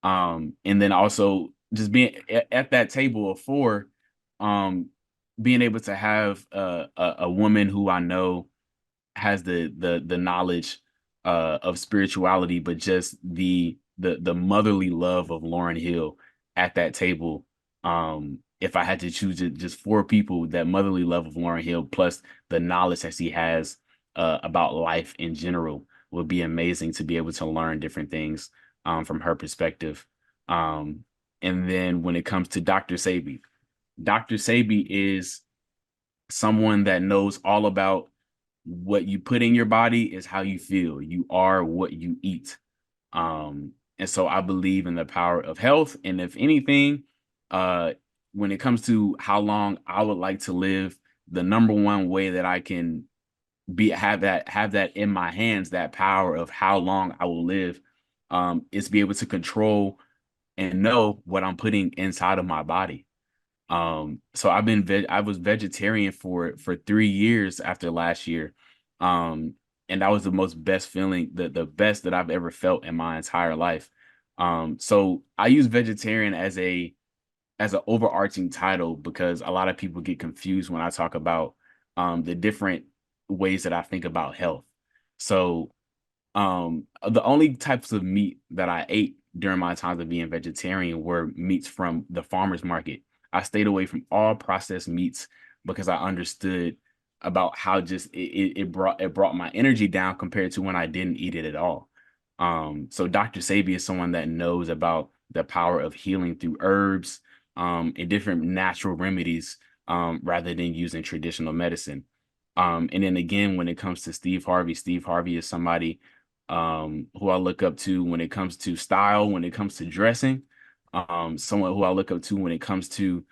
And then also just being at that table of 4, being able to have a woman who I know has the knowledge of spirituality, but just the motherly love of Lauryn Hill at that table. If I had to choose just 4 people, that motherly love of Lauryn Hill plus the knowledge that she has about life in general would be amazing to be able to learn different things from her perspective. And then when it comes to Dr. Sebi, Dr. Sebi is someone that knows all about what you put in your body is how you feel. You are what you eat. And so I believe in the power of health. And if anything, when it comes to how long I would like to live, the number one way that I can have that in my hands, that power of how long I will live, is be able to control and know what I'm putting inside of my body. So I was vegetarian for 3 years after last year. And that was the best feeling, the best that I've ever felt in my entire life. So I use vegetarian as an overarching title because a lot of people get confused when I talk about the different ways that I think about health. So the only types of meat that I ate during my times of being vegetarian were meats from the farmer's market. I stayed away from all processed meats because I understood about how just it brought my energy down compared to when I didn't eat it at all. So Dr. Sebi is someone that knows about the power of healing through herbs, and different natural remedies, rather than using traditional medicine. And then again, when it comes to Steve Harvey is somebody who I look up to when it comes to style, when it comes to dressing, someone who I look up to when it comes to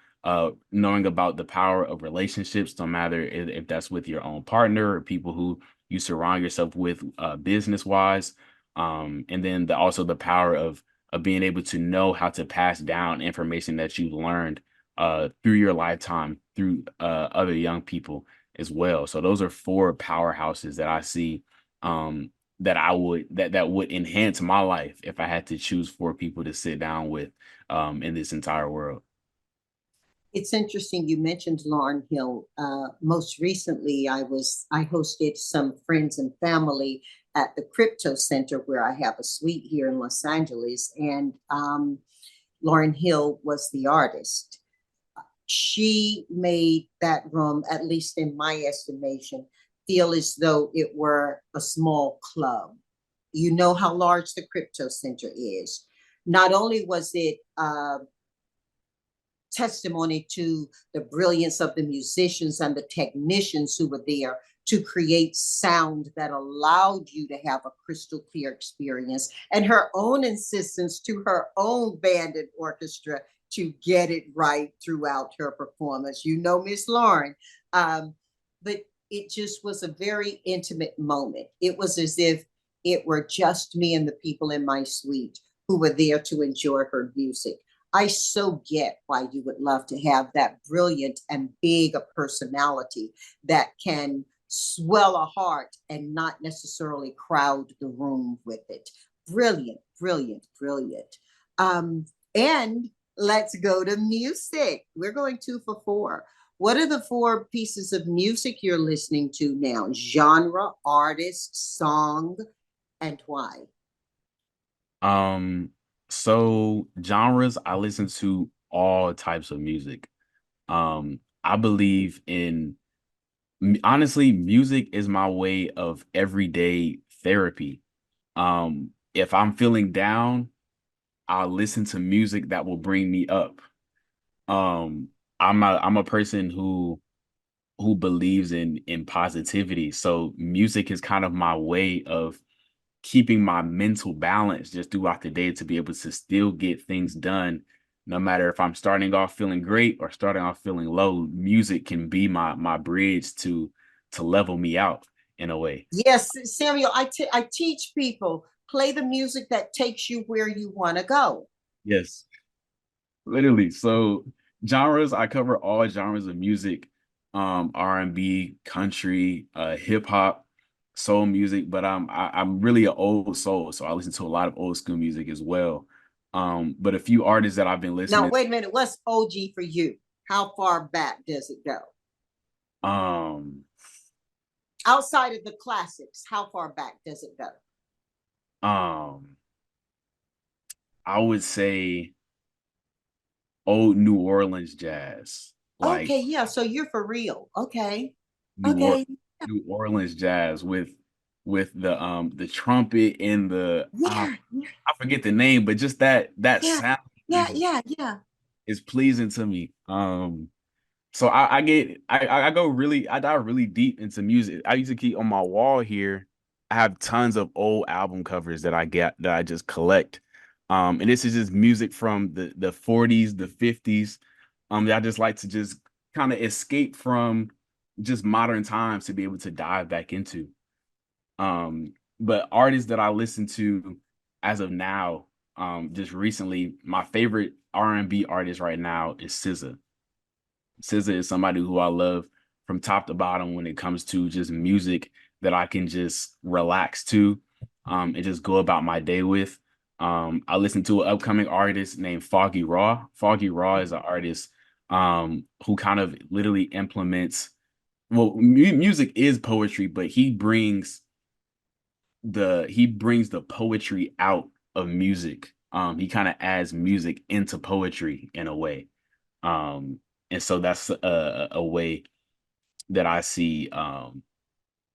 knowing about the power of relationships, no matter if that's with your own partner or people who you surround yourself with business wise. And then also the power of being able to know how to pass down information that you've learned through your lifetime through other young people as well. So those are four powerhouses that I see that would enhance my life if I had to choose four people to sit down with in this entire world. It's interesting you mentioned Lauryn Hill. Most recently, I hosted some friends and family at the Crypto Center where I have a suite here in Los Angeles, and Lauryn Hill was the artist. She made that room, at least in my estimation, feel as though it were a small club. You know how large the Crypto Center is. Not only was it testimony to the brilliance of the musicians and the technicians who were there to create sound that allowed you to have a crystal clear experience, and her own insistence to her own band and orchestra to get it right throughout her performance. You know, Miss Lauryn. But it just was a very intimate moment. It was as if it were just me and the people in my suite who were there to enjoy her music. I so get why you would love to have that brilliant and big a personality that can swell a heart and not necessarily crowd the room with it. Brilliant, brilliant, brilliant. And let's go to music. We're going 2 for 4. What are the 4 pieces of music you're listening to now? Genre, artist, song, and why? So genres, I listen to all types of music. I believe in honestly, music is my way of everyday therapy. If I'm feeling down, I'll listen to music that will bring me up. Um, I'm a person who believes in positivity. So music is kind of my way of keeping my mental balance just throughout the day to be able to still get things done. No matter if I'm starting off feeling great or starting off feeling low, music can be my bridge to level me out in a way. Yes, Samuel, I teach people play the music that takes you where you want to go. Yes, literally. So genres, I cover all genres of music, R&B, country, hip hop, soul music, but I'm really an old soul, so I listen to a lot of old school music as well. But a few artists that I've been Now, listening, wait a minute. What's OG for you? How far back does it go? um, Outside of the classics, how far back does it go? um, I would say old New Orleans jazz, like Okay, yeah. So you're for real. Okay. New or Okay. New Orleans jazz with the trumpet and the Yeah. I forget the name, but just that Yeah. sound Yeah. Yeah. Yeah. is pleasing to me. So I go really I dive really deep into music. I used to keep on my wall here. I have tons of old album covers that I get that I just collect. And this is just music from the 40s, the 50s. That I just like to just kind of escape from just modern times to be able to dive back into. But artists that I listen to as of now, just recently, my favorite R&B artist right now is SZA. SZA is somebody who I love from top to bottom when it comes to just music that I can just relax to, and just go about my day with. I listen to an upcoming artist named Foggy Raw. Foggy Raw is an artist who kind of literally implements, well, music is poetry, but he brings the poetry out of music. He kind of adds music into poetry in a way. Um, and so that's a way that I see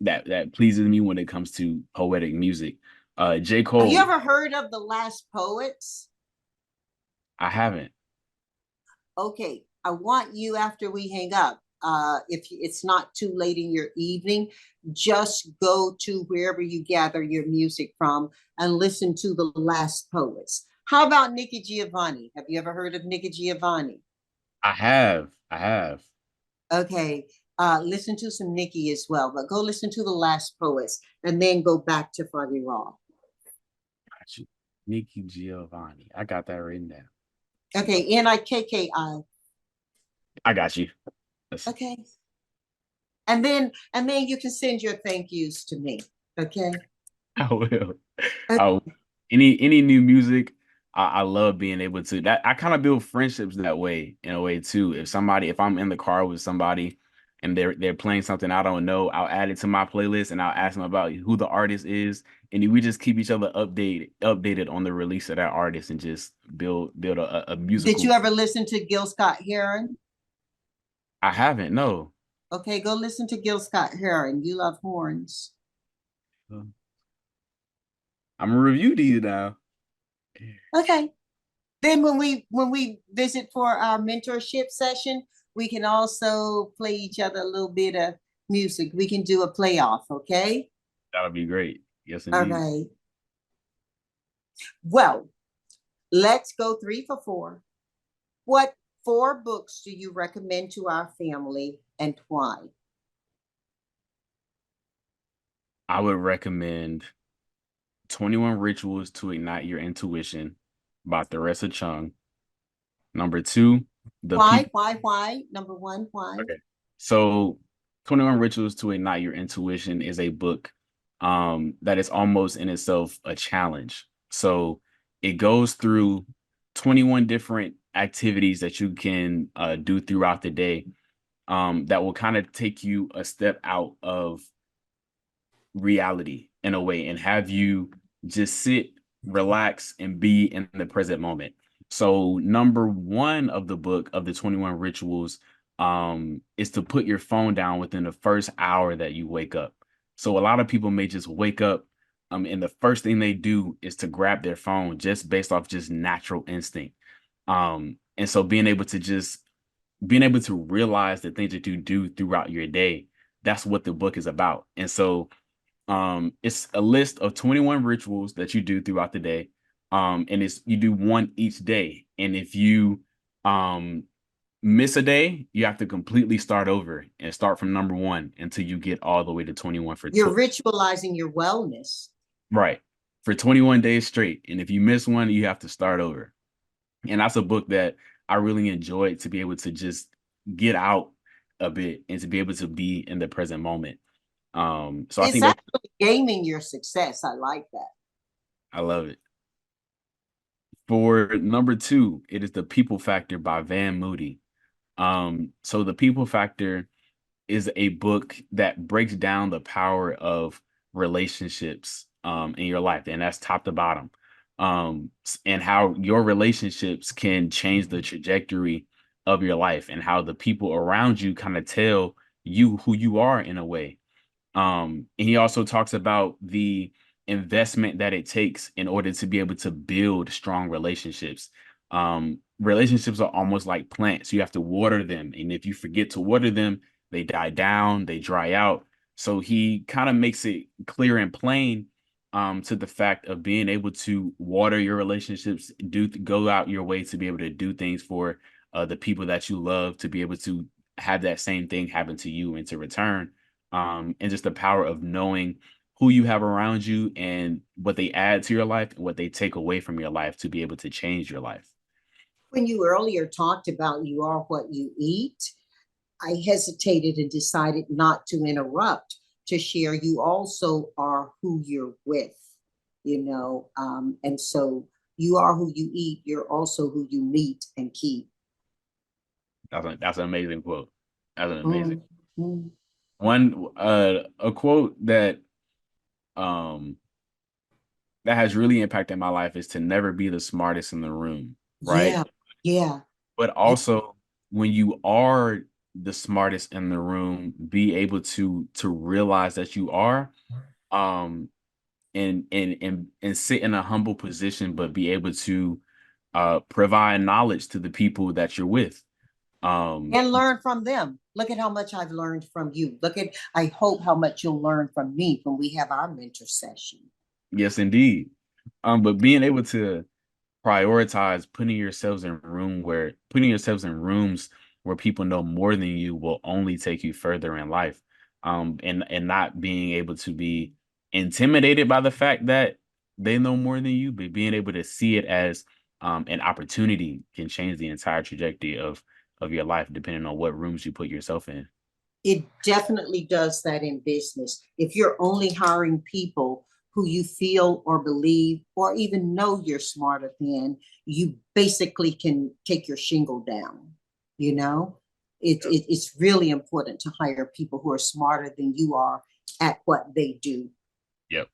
that pleases me when it comes to poetic music. J. Have you Cole, ever heard of the Last Poets? I haven't. Okay, I want you after we hang up, if it's not too late in your evening, just go to wherever you gather your music from and listen to the Last Poets. How about Nikki Giovanni? Have you ever heard of Nikki Giovanni? I have. I have. Okay, listen to some Nikki as well, but go listen to the Last Poets and then go back to Foggy Raw. Got you. Nikki Giovanni. I got that written down. Okay, Nikki. I got you. That's, Okay. And then you can send your thank yous to me. Okay. I will. Uh, I will. Any new music, I love being able to that. I kind of build friendships that way in a way too. If I'm in the car with somebody and they're playing something I don't know, I'll add it to my playlist and I'll ask them about who the artist is, and we just keep each other updated on the release of that artist and just build a did musical. you ever listen to Gil Scott Heron? I haven't, no. Okay, go listen to Gil Scott Heron. You love horns. I'm gonna review these now. Okay. Then when we visit for our mentorship session, we can also play each other a little bit of music. We can do a playoff, okay? That'll be great. Yes, All indeed. right. Well, let's go 3 for 4. What 4 books do you recommend to our family and why? I would recommend 21 Rituals to Ignite Your Intuition by Theresa Chung. Number 2, The Why? People. Why? Number 1, why? Okay. So 21 Rituals to Ignite Your Intuition is a book that is almost in itself a challenge. So it goes through 21 different activities that you can do throughout the day that will kind of take you a step out of reality in a way and have you just sit, relax, and be in the present moment. So number 1 of the book of the 21 rituals is to put your phone down within the first hour that you wake up. So a lot of people may just wake up and the first thing they do is to grab their phone just based off just natural instinct. And so being able to realize the things that you do throughout your day, that's what the book is about. And so it's a list of 21 rituals that you do throughout the day. And it's you do one each day. And if you um miss a day, you have to completely start over and start from number 1 until you get all the way to 21 for You're ritualizing your wellness. right for 21 days straight. And if you miss one, you have to start over. And that's a book that I really enjoyed to be able to just get out a bit and to be able to be in the present moment. So I It's think that actually gaming your success. I like that. I love it. For number 2, it is The People Factor by Van Moody. So The People Factor is a book that breaks down the power of relationships in your life, and that's top to bottom. And how your relationships can change the trajectory of your life and how the people around you kind of tell you who you are in a way. And he also talks about the investment that it takes in order to be able to build strong relationships. Relationships are almost like plants. You have to water them. And if you forget to water them, they die down, they dry out. So he kind of makes it clear and plain to the fact of being able to water your relationships, go out your way to be able to do things for the people that you love, to be able to have that same thing happen to you and to return and just the power of knowing who you have around you and what they add to your life and what they take away from your life to be able to change your life. When you earlier talked about you are what you eat, I hesitated and decided not to interrupt to share. You also are who you're with, and so you are who you eat. You're also who you meet and keep. That's an amazing quote. That's an amazing Mm-hmm. one. A quote um that has really impacted my life is to never be the smartest in the room, right? Yeah, yeah. But also when you are the smartest in the room, be able to realize that you are, um, and sit in a humble position, but be able to provide knowledge to the people that you're with. Um, And learn from them. Look at how much I've learned from you. I hope how much you'll learn from me when we have our mentor session. yes, indeed. But being able to prioritize putting yourselves in rooms where people know more than you will only take you further in life. And not being able to be intimidated by the fact that they know more than you, but being able to see it as an opportunity can change the entire trajectory of of your life, depending on what rooms you put yourself in. It definitely does that in business. If you're only hiring people who you feel or believe or even know you're smarter than, you basically can take your shingle down. You know, it's really important to hire people who are smarter than you are at what they do. Yep.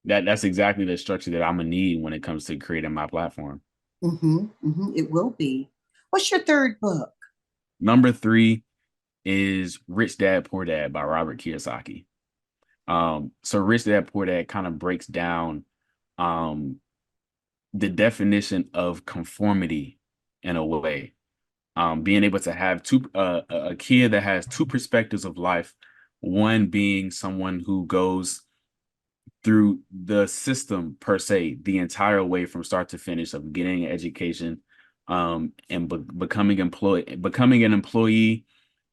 That's exactly the structure that I'm gonna need when it comes to creating my platform. It will be. What's your third book? Number 3 is Rich Dad Poor Dad by Robert Kiyosaki. So Rich Dad Poor Dad kind of breaks down um, the definition of conformity in a way. Being able to have a kid that has two perspectives of life, one being someone who goes through the system per se, the entire way from start to finish of getting an education, and becoming an employee,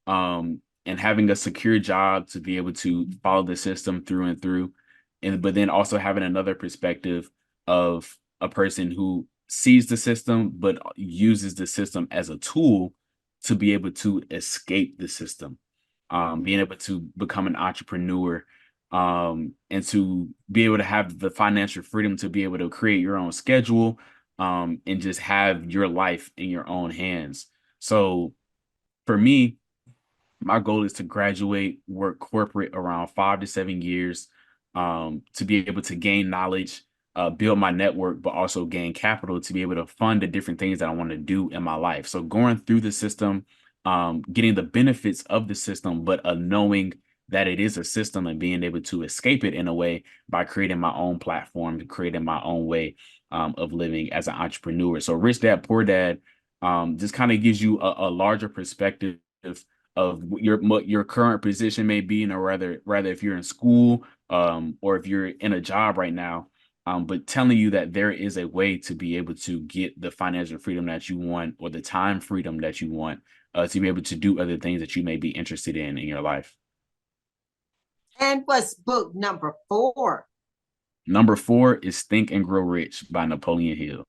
and having a secure job to be able to follow the system through and through. But then also having another perspective of a person who sees the system, but uses the system as a tool to be able to escape the system, being able to become an entrepreneur, and to be able to have the financial freedom to be able to create your own schedule, and just have your life in your own hands. So for me, my goal is to graduate, work corporate around 5 to 7 years, to be able to gain knowledge, build my network, but also gain capital to be able to fund the different things that I want to do in my life. So going through the system, getting the benefits of the system, but knowing that it is a system and being able to escape it in a way by creating my own platform, creating my own way of living as an entrepreneur. So Rich Dad Poor Dad just kind of gives you a larger perspective of what your current position may be, and or rather if you're in school, or if you're in a job right now, but telling you that there is a way to be able to get the financial freedom that you want, or the time freedom that you want, to be able to do other things that you may be interested in your life. And what's book number 4? Number 4 is Think and Grow Rich by Napoleon Hill.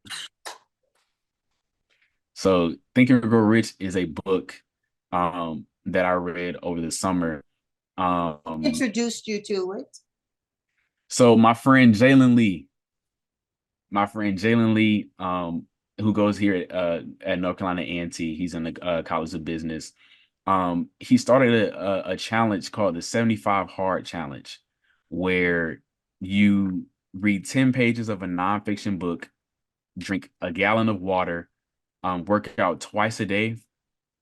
So Think and Grow Rich is a book that I read over the summer. Introduced you to it. So my friend Jalen Lee, who goes here at North Carolina A&T, he's in the College of Business. He started a challenge called the 75 Hard Challenge, where you read 10 pages of a nonfiction book, drink a gallon of water, work out twice a day,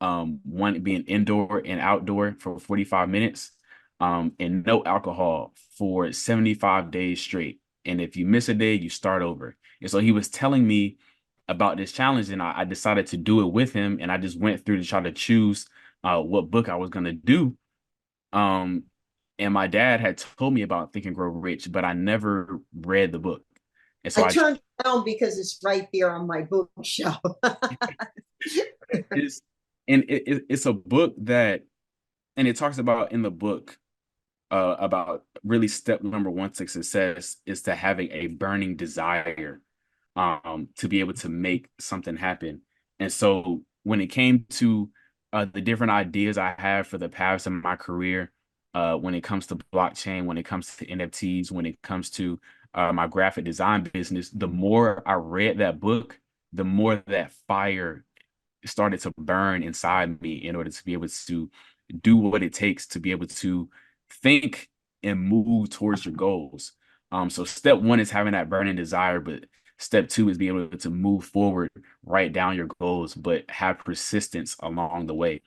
one being indoor and outdoor for 45 minutes, and no alcohol for 75 days straight. And if you miss a day, you start over. And so he was telling me about this challenge, and I decided to do it with him. And I just went through to try to choose what book I was going to do. Um, and my dad had told me about Think and Grow Rich, but I never read the book. And so I turned it down because it's right there on my bookshelf. it's it's a book that, and it talks about in the book, about really step number 1 to success is to having a burning desire, to be able to make something happen. And so when it came to the different ideas I have for the paths in my career, when it comes to blockchain, when it comes to NFTs, when it comes to my graphic design business, the more I read that book, the more that fire started to burn inside me in order to be able to do what it takes to be able to think and move towards your goals. So step 1 is having that burning desire, but step 2 is being able to move forward, write down your goals, but have persistence along the way.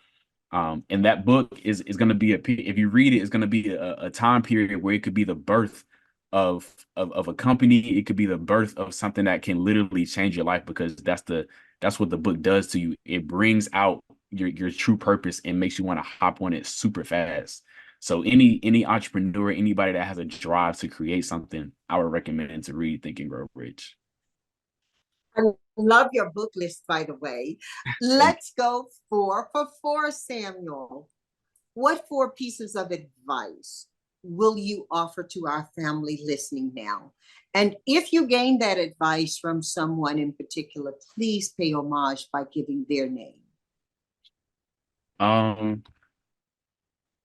And that book is going to be if you read it, it's going to be a time period where it could be the birth of a company. It could be the birth of something that can literally change your life, because that's what the book does to you. It brings out your true purpose and makes you want to hop on it super fast. So any entrepreneur, anybody that has a drive to create something, I would recommend to read Think and Grow Rich. I love your book list, by the way. Let's go for 4, Samuel. What 4 pieces of advice will you offer to our family listening now? And if you gain that advice from someone in particular, please pay homage by giving their name. Um,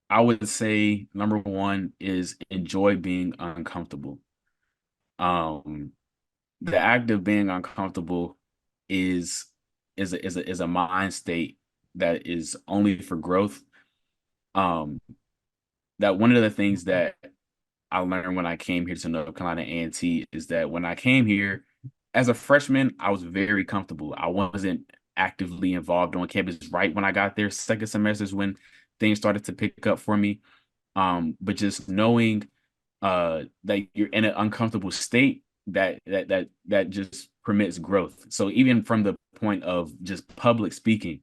I would say number one is enjoy being uncomfortable. Um, the act of being uncomfortable is is a mind state that is only for growth. Um, that one of the things that I learned when I came here to North Carolina A&T is that when I came here as a freshman, I was very comfortable. I wasn't actively involved on campus right when I got there. Second semester is when things started to pick up for me. But just knowing that you're in an uncomfortable state that just permits growth. So even from the point of just public speaking,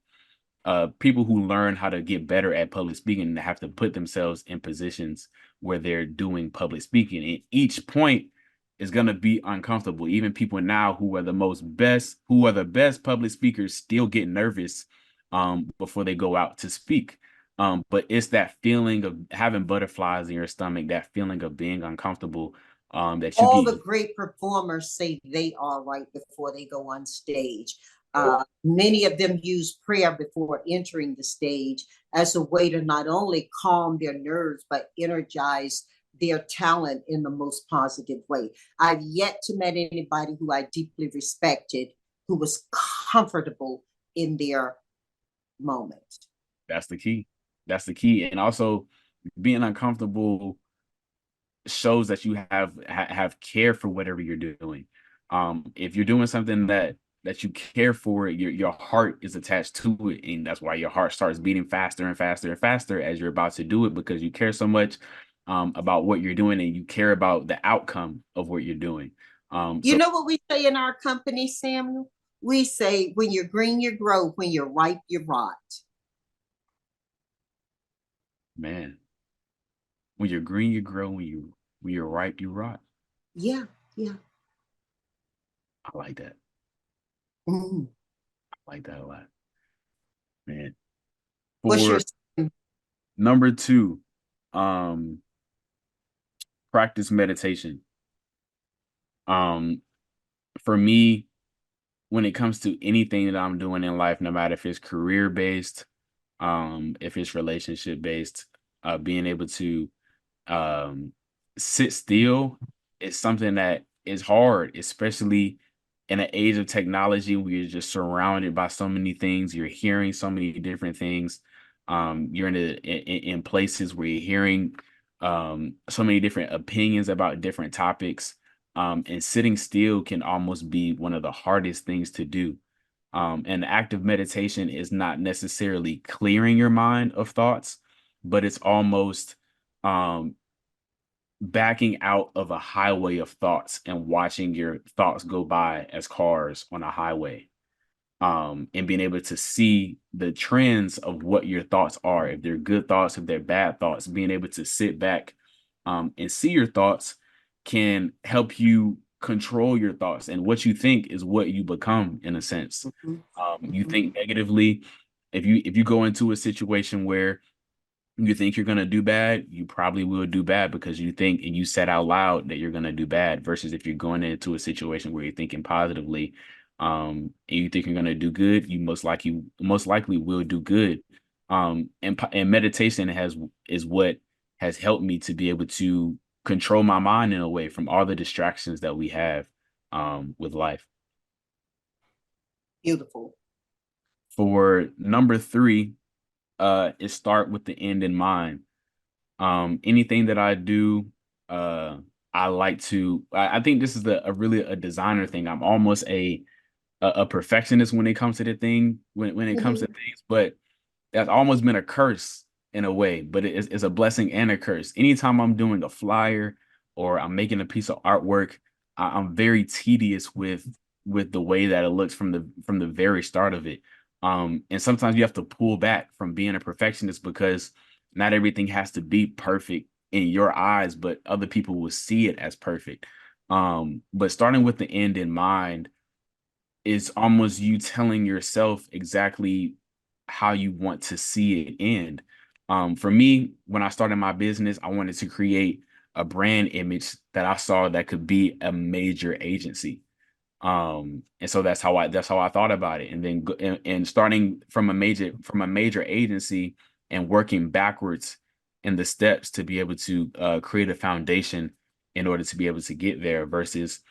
people who learn how to get better at public speaking have to put themselves in positions where they're doing public speaking. And each point is going to be uncomfortable. Even people now who are the best public speakers still get nervous before they go out to speak. But it's that feeling of having butterflies in your stomach, that feeling of being uncomfortable, that you All the get. great performers say they are right before they go on stage. Yep. Many of them use prayer before entering the stage as a way to not only calm their nerves, but energize their talent in the most positive way. I've yet to meet anybody who I deeply respected who was comfortable in their moment. That's the key. That's the key. And also being uncomfortable shows that you have care for whatever you're doing. If you're doing something that you care for, your heart is attached to it, and that's why your heart starts beating faster and faster and faster as you're about to do it because you care so much about what you're doing and you care about the outcome of what you're doing. You So know what we say in our company, Samuel? We say, when you're green, you grow. When you're ripe, you rot. man, when you're green, you grow. When you're ripe, you rot. Yeah, yeah. I like that. Mhm. I like that a lot, man. What's your For number two, um, practice meditation. Um, for me, when it comes to anything that I'm doing in life, no matter if it's career based, if it's relationship based, being able to um, sit still is something that is hard, especially in an age of technology where you're just surrounded by so many things. You're hearing so many different things. You're in places where you're hearing so many different opinions about different topics. And sitting still can almost be one of the hardest things to do. And active meditation is not necessarily clearing your mind of thoughts, but it's almost um, backing out of a highway of thoughts and watching your thoughts go by as cars on a highway. And being able to see the trends of what your thoughts are, if they're good thoughts, if they're bad thoughts, being able to sit back and see your thoughts can help you control your thoughts. And what you think is what you become, in a sense. Mhm, You mhm. think negatively. If you go into a situation where you think you're going to do bad, you probably will do bad because you think and you said out loud that you're going to do bad versus if you're going into a situation where you're thinking positively, and you think you're going to do good, you most likely will do good. And meditation is what has helped me to be able to control my mind in a way from all the distractions that we have with life. Beautiful. For number three, is start with the end in mind. Anything that I do, uh, I like to. I think this is a really a designer thing. I'm almost a perfectionist when it comes to the thing when it comes to Mhm. things, but that's almost been a curse in a way. But it's a blessing and a curse. Anytime I'm doing a flyer or I'm making a piece of artwork, I'm very tedious with the way that it looks from the very start of it. And sometimes you have to pull back from being a perfectionist because not everything has to be perfect in your eyes, but other people will see it as perfect. But starting with the end in mind is almost you telling yourself exactly how you want to see it end. For me, when I started my business, I wanted to create a brand image that I saw that could be a major agency. And so that's how I thought about it. And then and starting from a major agency and working backwards in the steps to be able to create a foundation in order to be able to get there versus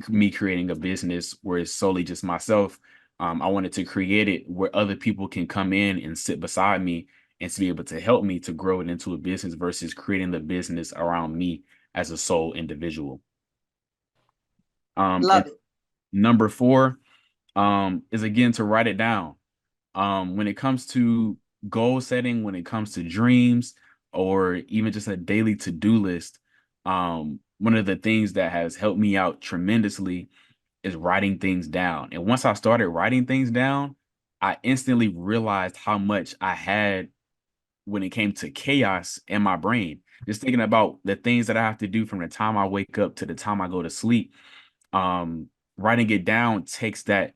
me creating a business where it's solely just myself. I wanted to create it where other people can come in and sit beside me and to be able to help me to grow it into a business versus creating the business around me as a sole individual. And Love it. number four is again to write it down. When it comes to goal setting, when it comes to dreams, or even just a daily to-do list, one of the things that has helped me out tremendously is writing things down. And once I started writing things down, I instantly realized how much I had when it came to chaos in my brain. Just thinking about the things that I have to do from the time I wake up to the time I go to sleep. um Writing it down takes that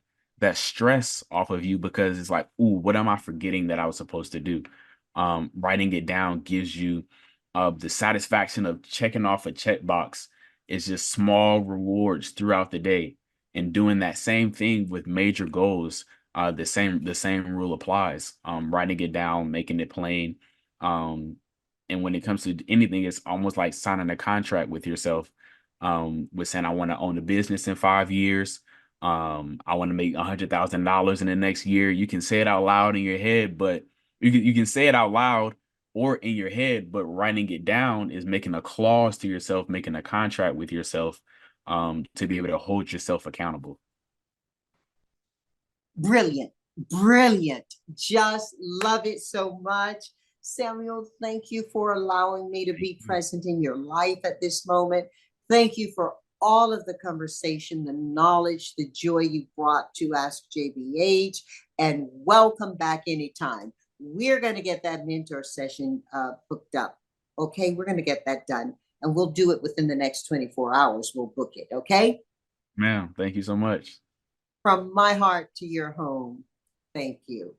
stress off of you because it's like, ooh, what am I forgetting that I was supposed to do? Writing it down gives you the satisfaction of checking off a checkbox. It's just small rewards throughout the day, and doing that same thing with major goals. The same rule applies. Writing it down, making it plain. um and when it comes to anything, it's almost like signing a contract with yourself, with saying, I want to own a business in 5 years. I want to make $100,000 in the next year. You can say it out loud in your head, but you can say it out loud or in your head, but writing it down is making a clause to yourself, making a contract with yourself, to be able to hold yourself accountable. Brilliant. Brilliant. Just love it so much. Samuel, thank you for allowing me to be present in your life at this moment. Thank you for all of the conversation, the knowledge, the joy you brought to Ask JBH, and welcome back anytime. We're going to get that mentor session booked up. Okay, we're going to get that done, and we'll do it within the next 24 hours. We'll book it. Okay. Ma'am, thank you so much. From my heart to your home. Thank you.